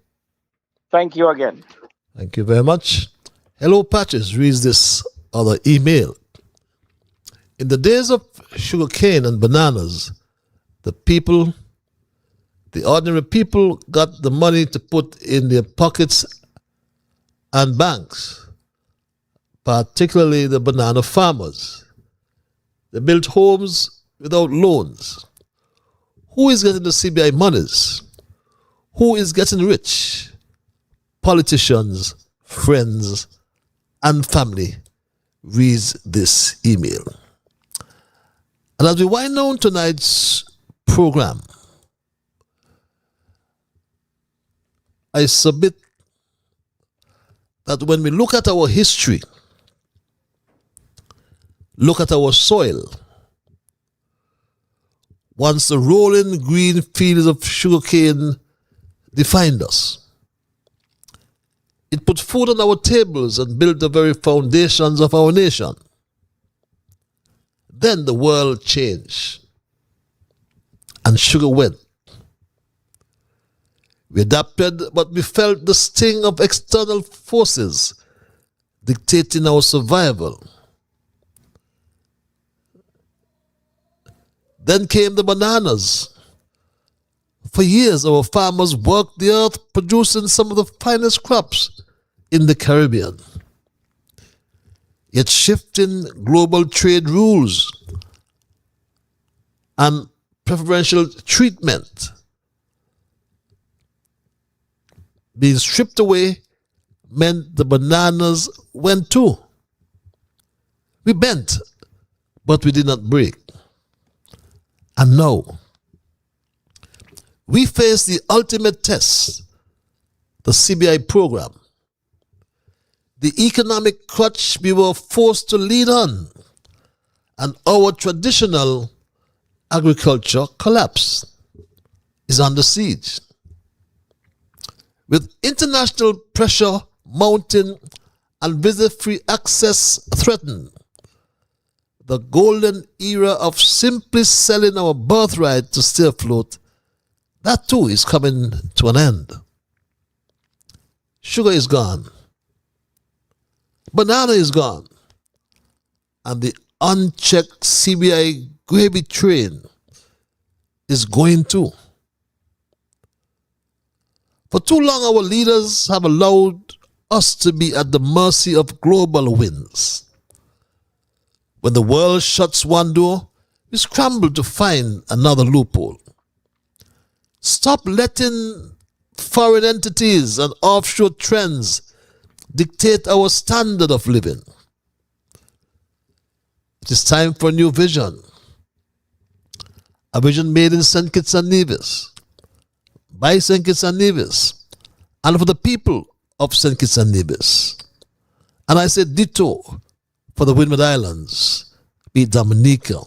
Thank you again. Thank you very much. Hello, Patches reads this other email. In the days of sugarcane and bananas, the ordinary people got the money to put in their pockets and banks, particularly the banana farmers. They built homes without loans. Who is getting the CBI monies? Who is getting rich? Politicians, friends, and family reads this email. And as we wind down tonight's program, I submit that when we look at our history, look at our soil, once the rolling green fields of sugarcane defined us, it put food on our tables and built the very foundations of our nation. Then the world changed. and sugar went. We adapted, but we felt the sting of external forces dictating our survival. Then came the bananas. For years, our farmers worked the earth, producing some of the finest crops in the Caribbean. Yet shifting global trade rules and preferential treatment being stripped away meant the bananas went too. We bent, but we did not break. And now, we face the ultimate test, the CBI program, the economic crutch we were forced to lean on, and our traditional agriculture collapse is under siege. With international pressure mounting and visa-free access threatened, the golden era of simply selling our birthright to stay afloat, that too is coming to an end. Sugar is gone. Banana is gone. And the unchecked CBI gravy train is going too. For too long, our leaders have allowed us to be at the mercy of global winds. When the world shuts one door, we scramble to find another loophole. Stop letting foreign entities and offshore trends dictate our standard of living. It is time for a new vision. A vision made in St. Kitts and Nevis, by St. Kitts and Nevis, and for the people of St. Kitts and Nevis. And I say ditto for the Windward Islands, be it Dominica.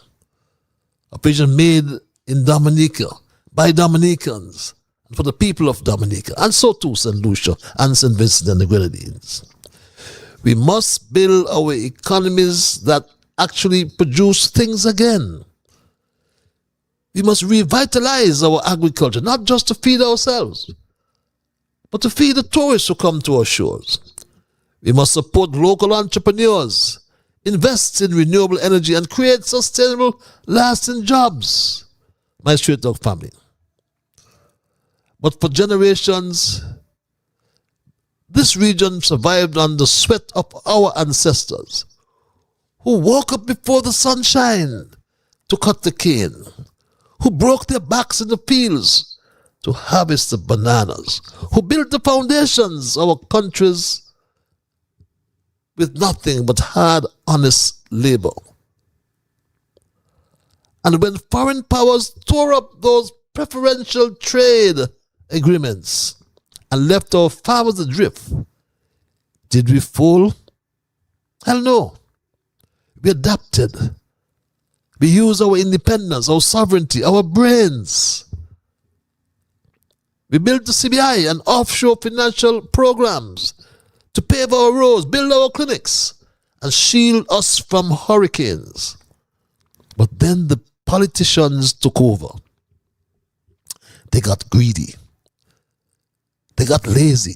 A vision made in Dominica, by Dominicans, and for the people of Dominica, and so too St. Lucia and St. Vincent and the Grenadines. We must build our economies that actually produce things again. We must revitalize our agriculture, not just to feed ourselves, but to feed the tourists who come to our shores. We must support local entrepreneurs, invest in renewable energy, and create sustainable, lasting jobs. My straight dog family. But for generations, this region survived on the sweat of our ancestors, who woke up before the sunshine to cut the cane, who broke their backs in the fields to harvest the bananas, who built the foundations of our countries with nothing but hard, honest labor. And when foreign powers tore up those preferential trade agreements and left our farmers adrift, did we fall? Hell no. We adapted. We used our independence, our sovereignty, our brains. We built the CBI and offshore financial programs to pave our roads, build our clinics, and shield us from hurricanes. But then the politicians took over. They got greedy. They got lazy.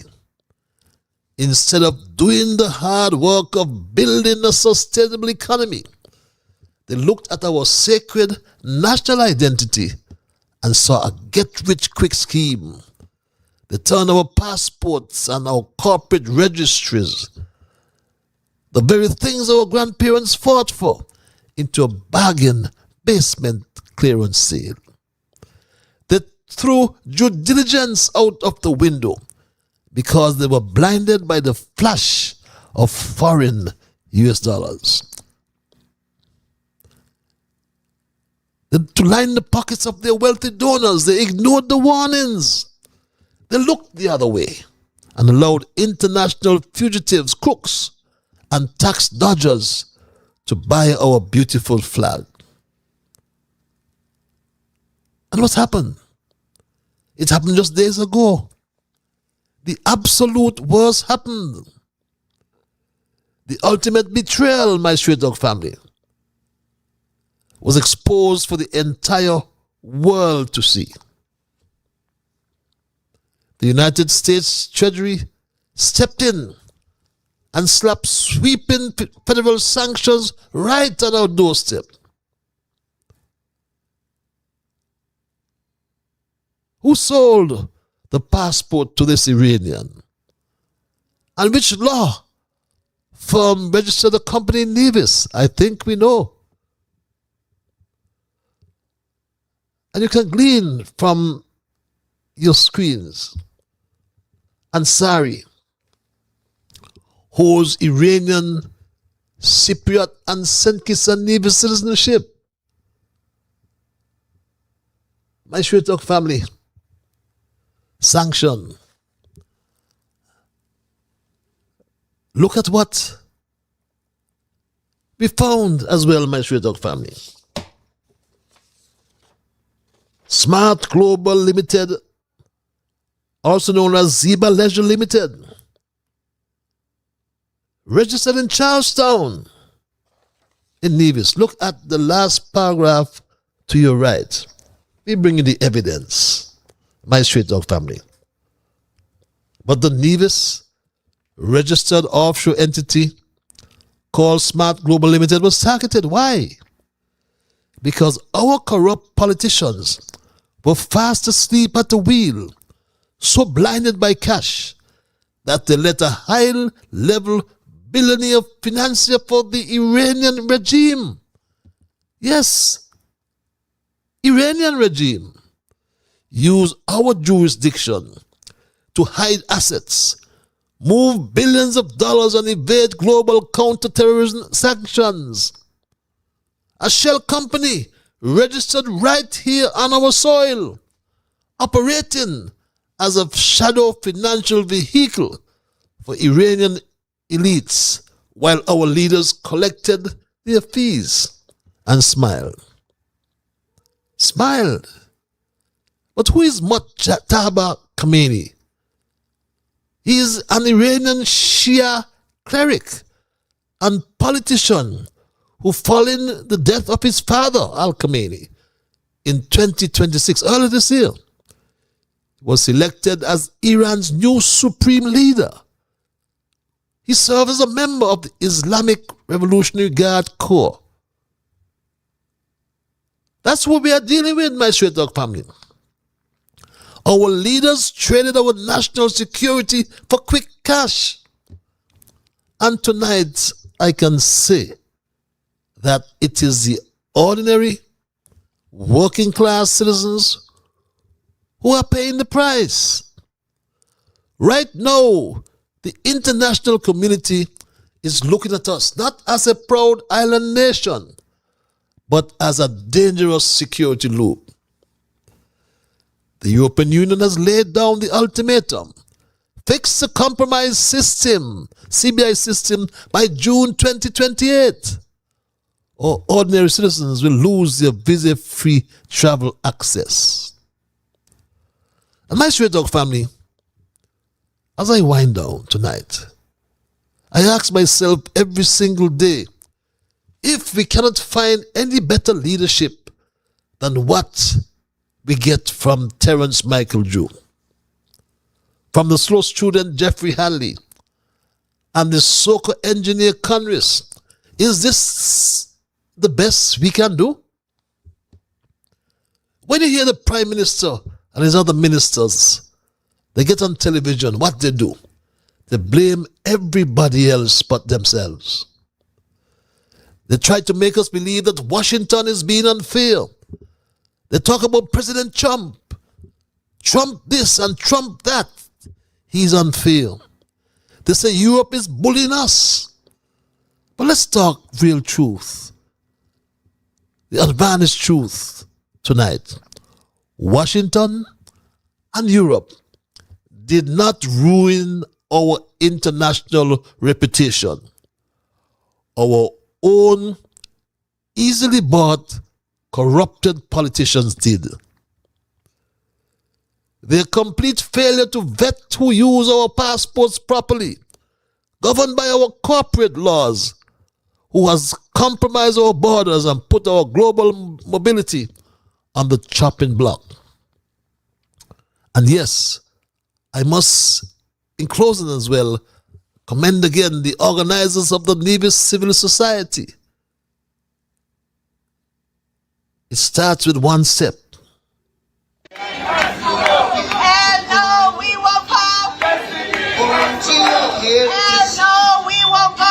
Instead of doing the hard work of building a sustainable economy, they looked at our sacred national identity and saw a get-rich-quick scheme. They turned our passports and our corporate registries, the very things our grandparents fought for, into a bargain basement clearance sale. They threw due diligence out of the window because they were blinded by the flash of foreign US dollars. To line the pockets of their wealthy donors, they ignored the warnings. They looked the other way and allowed international fugitives, crooks, and tax dodgers to buy our beautiful flag. And what happened? It happened just days ago. The absolute worst happened. The ultimate betrayal, my straight dog family, was exposed for the entire world to see. The United States Treasury stepped in and slapped sweeping federal sanctions right on our doorstep. Who sold the passport to this Iranian? And which law firm registered the company Nevis? I think we know. And you can glean from your screens. Ansari holds Iranian, Cypriot, and St. Kitts and Nevis citizenship. My Shwetok family, sanction. Look at what we found as well, my Shwetok family. Smart Global Limited, also known as Ziba Leisure Limited, registered in Charlestown in Nevis. Look at the last paragraph to your right. We bring you the evidence, my Straight Dog family. But the Nevis registered offshore entity called Smart Global Limited was targeted. Why? Because our corrupt politicians were fast asleep at the wheel, so blinded by cash that they let a high-level billionaire financier for the Iranian regime. Yes, Iranian regime use our jurisdiction to hide assets, move billions of dollars, and evade global counterterrorism sanctions. A shell company registered right here on our soil, operating as a shadow financial vehicle for Iranian elites, while our leaders collected their fees and smiled. Smiled. But who is Mojtaba Khomeini? He is an Iranian Shia cleric and politician who, following the death of his father, Al-Khomeini, in 2026, earlier this year, was elected as Iran's new supreme leader. He served as a member of the Islamic Revolutionary Guard Corps. That's what we are dealing with, my Straight Dog family. Our leaders traded our national security for quick cash. And tonight, I can say that it is the ordinary, working class citizens who are paying the price. Right now, the international community is looking at us not as a proud island nation, but as a dangerous security loop. The European Union has laid down the ultimatum: fix the compromise system, CBI system, by June 2028. Or ordinary citizens will lose their visa-free travel access. And my Straight Dog family, as I wind down tonight, I ask myself every single day, if we cannot find any better leadership than what we get from Terence Michael Drew, from the slow student Jeffrey Hadley, and the soccer engineer Conris, is this the best we can do? When you hear the Prime Minister and his other ministers, they get on television, what they do? They blame everybody else but themselves. They try to make us believe that Washington is being unfair. They talk about President Trump. Trump this and Trump that. He's unfair. They say Europe is bullying us. But let's talk real truth. The advanced truth tonight. Washington and Europe did not ruin our international reputation. Our own easily bought, corrupted politicians did. Their complete failure to vet who use our passports properly, governed by our corporate laws, who has compromised our borders and put our global mobility on the chopping block. And yes, I must, in closing as well, commend again the organizers of the Nevis Civil Society. It starts with one step. Hell no, we won't go. Hell no, we won't go.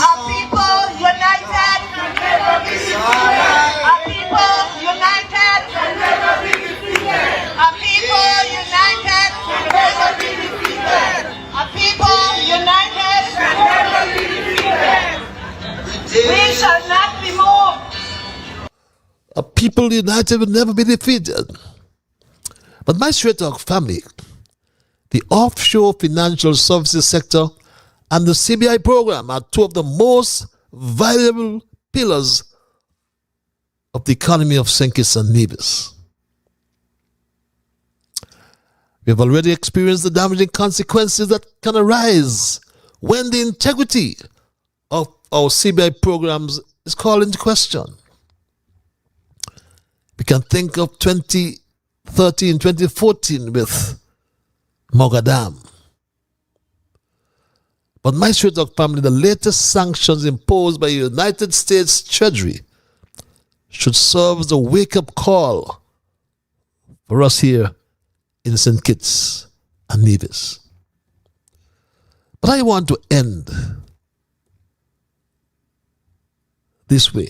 Our people united. Our people united. Our people united. Our people united. We shall not be moved. A people united will never be defeated. But my straight talk family, the offshore financial services sector and the CBI program are two of the most valuable pillars of the economy of St. Kitts and Nevis. We have already experienced the damaging consequences that can arise when the integrity of our CBI programs is called into question. We can think of 2013, 2014 with Mogadam. But my straight talk family, the latest sanctions imposed by the United States Treasury should serve as a wake-up call for us here in St. Kitts and Nevis. But I want to end this way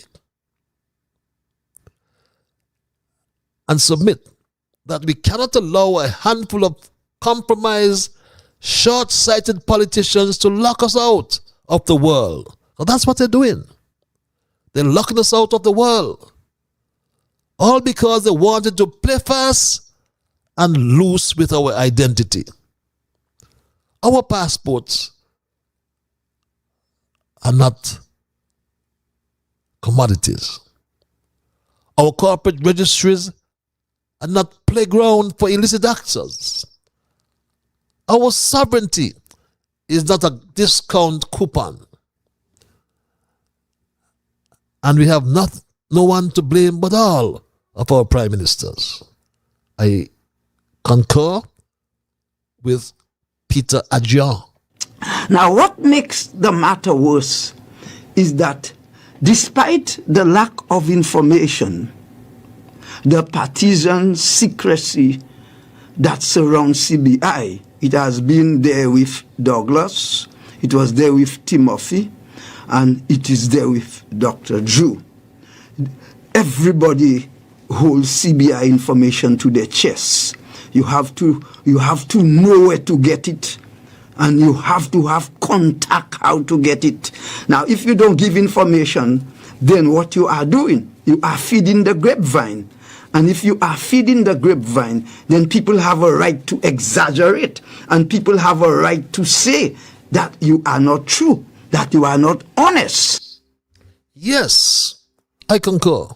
and submit that we cannot allow a handful of compromised, short-sighted politicians to lock us out of the world. Well, that's what they're doing. They're locking us out of the world. All because they wanted to play fast and loose with our identity. Our passports are not commodities. Our corporate registries are not playground for illicit actors. Our sovereignty is not a discount coupon. And we have no one to blame but all of our prime ministers. I concur with Peter Adjian. Now, what makes the matter worse is that despite the lack of information, the partisan secrecy that surrounds CBI, it has been there with Douglas, it was there with Timothy, and it is there with Dr. Drew. Everybody holds CBI information to their chest. You have to know where to get it, and you have to have contact how to get it. Now, if you don't give information, then what you are doing, you are feeding the grapevine. And if you are feeding the grapevine, then people have a right to exaggerate, and people have a right to say that you are not true, that you are not honest. Yes, I concur.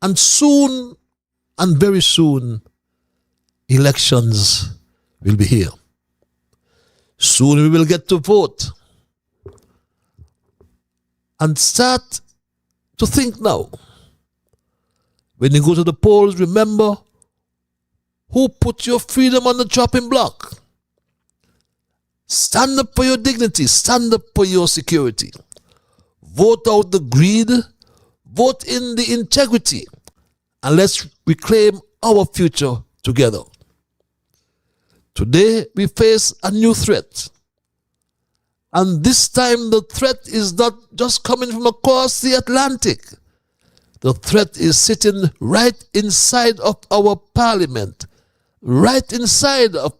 And soon, and very soon, elections will be here. Soon we will get to vote. And start to think now. When you go to the polls, remember who put your freedom on the chopping block. Stand up for your dignity. Stand up for your security. Vote out the greed. Vote in the integrity. And let's reclaim our future together. Today, we face a new threat. And this time, the threat is not just coming from across the Atlantic. The threat is sitting right inside of our parliament, right inside of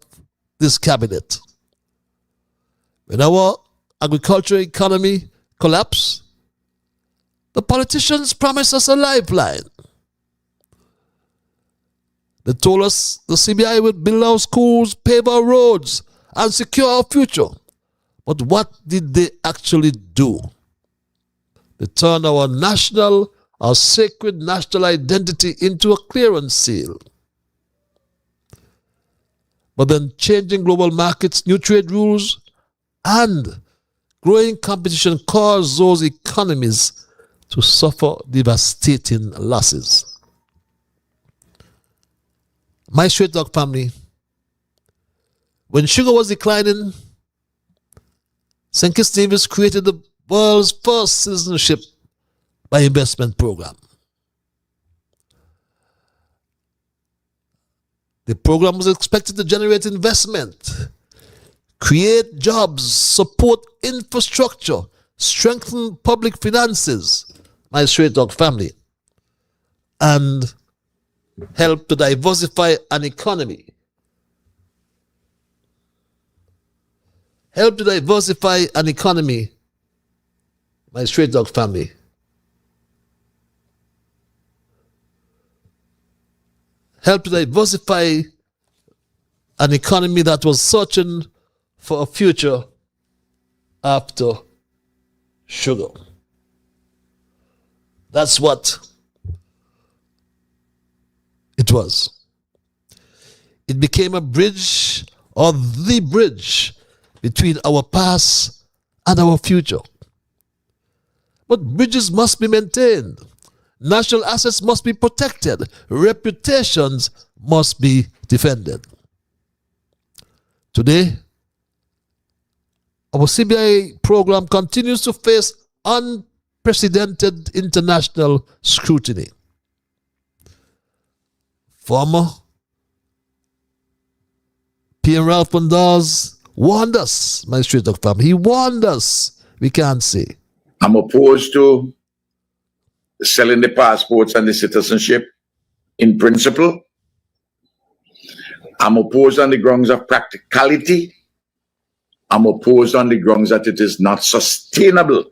this cabinet. When our agricultural economy collapsed, the politicians promised us a lifeline. They told us the CBI would build our schools, pave our roads, and secure our future. But what did they actually do? They turned our sacred national identity into a clearance seal. But then changing global markets, new trade rules, and growing competition caused those economies to suffer devastating losses. My straight dog family, when sugar was declining, St. Kitts Nevis created the world's first citizenship by investment program. The program was expected to generate investment, create jobs, support infrastructure, strengthen public finances, my straight dog family, and help to diversify an economy. Help to diversify an economy, my straight dog family. Help to diversify an economy that was searching for a future after sugar. That's what it was. It became a bridge, or the bridge, between our past and our future. But bridges must be maintained. National assets must be protected. Reputations must be defended. Today, our CBI program continues to face unprecedented international scrutiny. Former PM Ralph Mondaz warned us, my straight dog family. He warned us. We can't say. I'm opposed to selling the passports and the citizenship in principle. I'm opposed on the grounds of practicality. I'm opposed on the grounds that it is not sustainable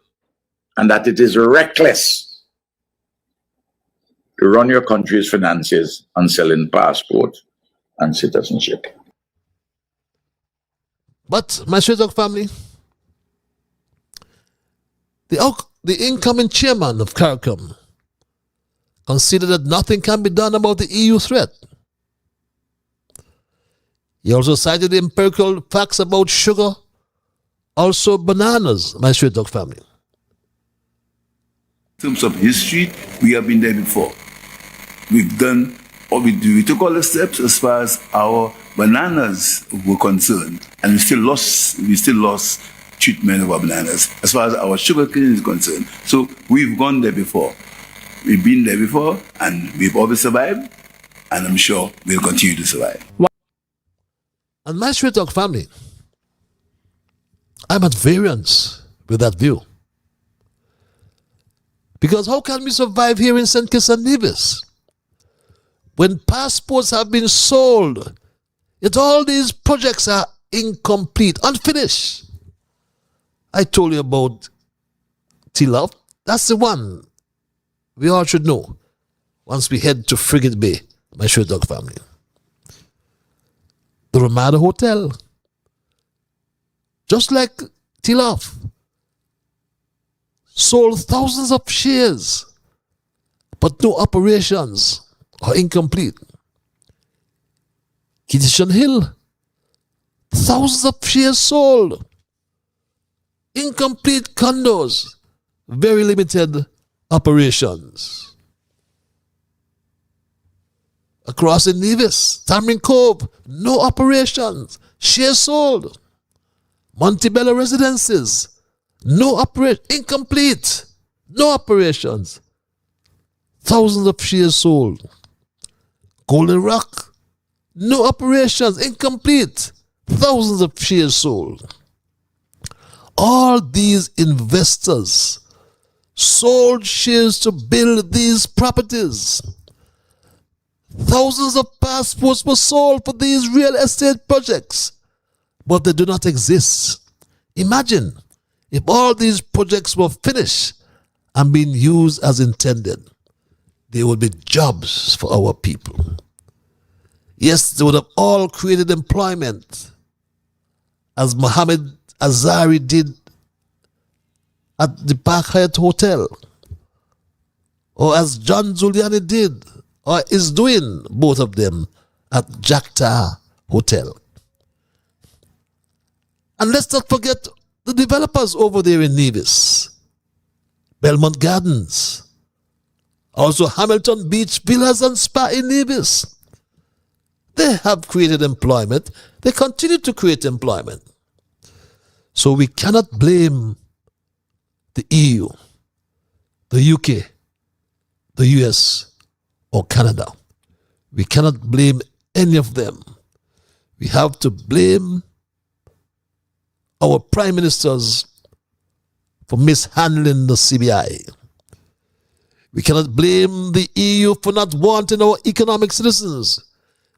and that it is reckless to run your country's finances on selling passport and citizenship. But, my straight dog family, the incoming chairman of CARICOM considered that nothing can be done about the EU threat. He also cited the empirical facts about sugar, also bananas, my straight dog family. In terms of history, we have been there before. We've done what we do. We took all the steps as far as our bananas were concerned, and we still lost treatment of our bananas as far as our sugarcane is concerned. So we've gone there before. We've been there before, and we've always survived, and I'm sure we'll continue to survive. And my straight dog family, I'm at variance with that view. Because how can we survive here in St. Kitts and Nevis when passports have been sold, yet all these projects are incomplete, unfinished? I told you about T-Love. That's the one we all should know once we head to Frigate Bay, my straight dog family. The Ramada Hotel, just like T-Love, sold thousands of shares, but no operations or incomplete. Kiddishan Hill, thousands of shares sold, incomplete condos, very limited operations. Across in Nevis, Tamarind Cove, no operations, shares sold. Montebello Residences, incomplete, no operations. Thousands of shares sold. Golden Rock, no operations, incomplete. Thousands of shares sold. All these investors sold shares to build these properties. Thousands of passports were sold for these real estate projects, but they do not exist. Imagine if all these projects were finished and being used as intended. There would be jobs for our people. Yes, they would have all created employment, as Mohammed Azari did at the Park Hyatt Hotel, or as John Zuliani did, or is doing, both of them, at Jakta Hotel. And let's not forget the developers over there in Nevis. Belmont Gardens, also Hamilton Beach Villas and Spa in Nevis. They have created employment. They continue to create employment. So we cannot blame the EU, the UK, the US, or Canada. We cannot blame any of them. We have to blame our prime ministers for mishandling the CBI. We cannot blame the EU for not wanting our economic citizens,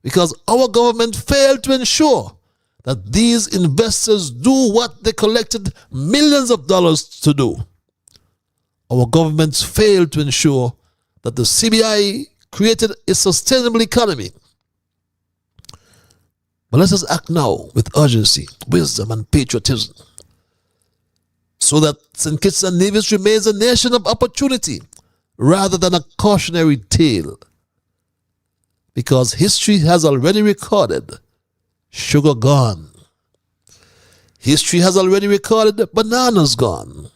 because our government failed to ensure that these investors do what they collected millions of dollars to do. Our governments failed to ensure that the CBI created a sustainable economy. But let us act now with urgency, wisdom, and patriotism, so that St. Kitts and Nevis remains a nation of opportunity rather than a cautionary tale. Because history has already recorded sugar gone. History has already recorded bananas gone.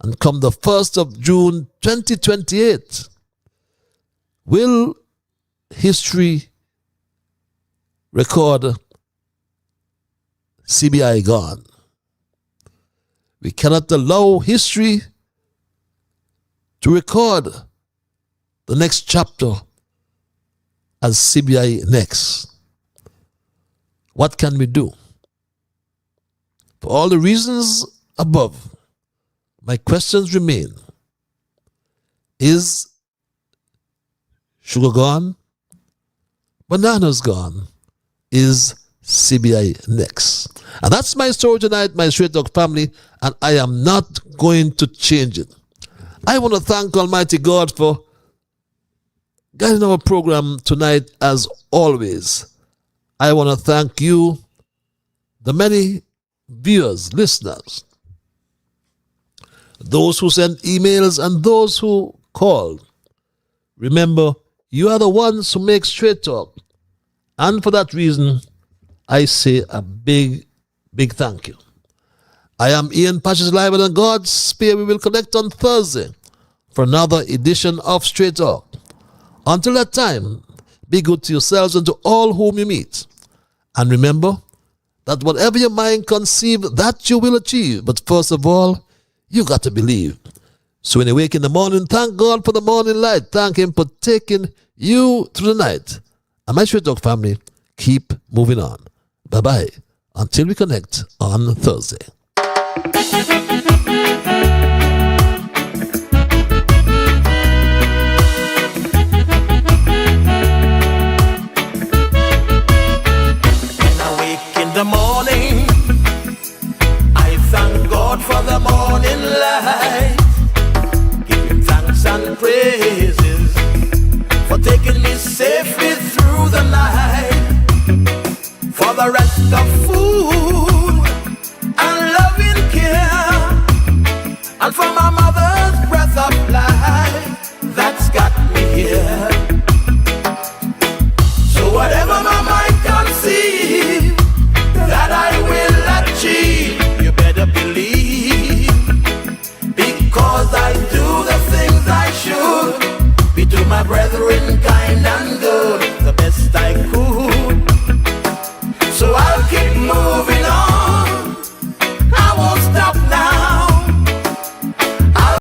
And come the 1st of June 2028, will history record CBI gone? We cannot allow history to record the next chapter as CBI next. What can we do? For all the reasons above, my questions remain. Is sugar gone? Bananas gone? Is CBI next? And that's my story tonight, my Straight Talk family, and I am not going to change it. I want to thank Almighty God for guiding our program tonight as always. I want to thank you, the many viewers, listeners, those who sent emails and those who called. Remember, you are the ones who make Straight Talk. And for that reason, I say a big, big thank you. I am Ian Patches Live, and God's Spear we will connect on Thursday for another edition of Straight Talk. Until that time, be good to yourselves and to all whom you meet. And remember that whatever your mind conceive, that you will achieve. But first of all, you got to believe. So when you wake in the morning, thank God for the morning light. Thank Him for taking you through the night. And my Straight Talk family, keep moving on. Bye-bye. Until we connect on Thursday. The morning, I thank God for the morning light. Give Him thanks and praises for taking me safely through the night. For the rest of food and loving care, and for my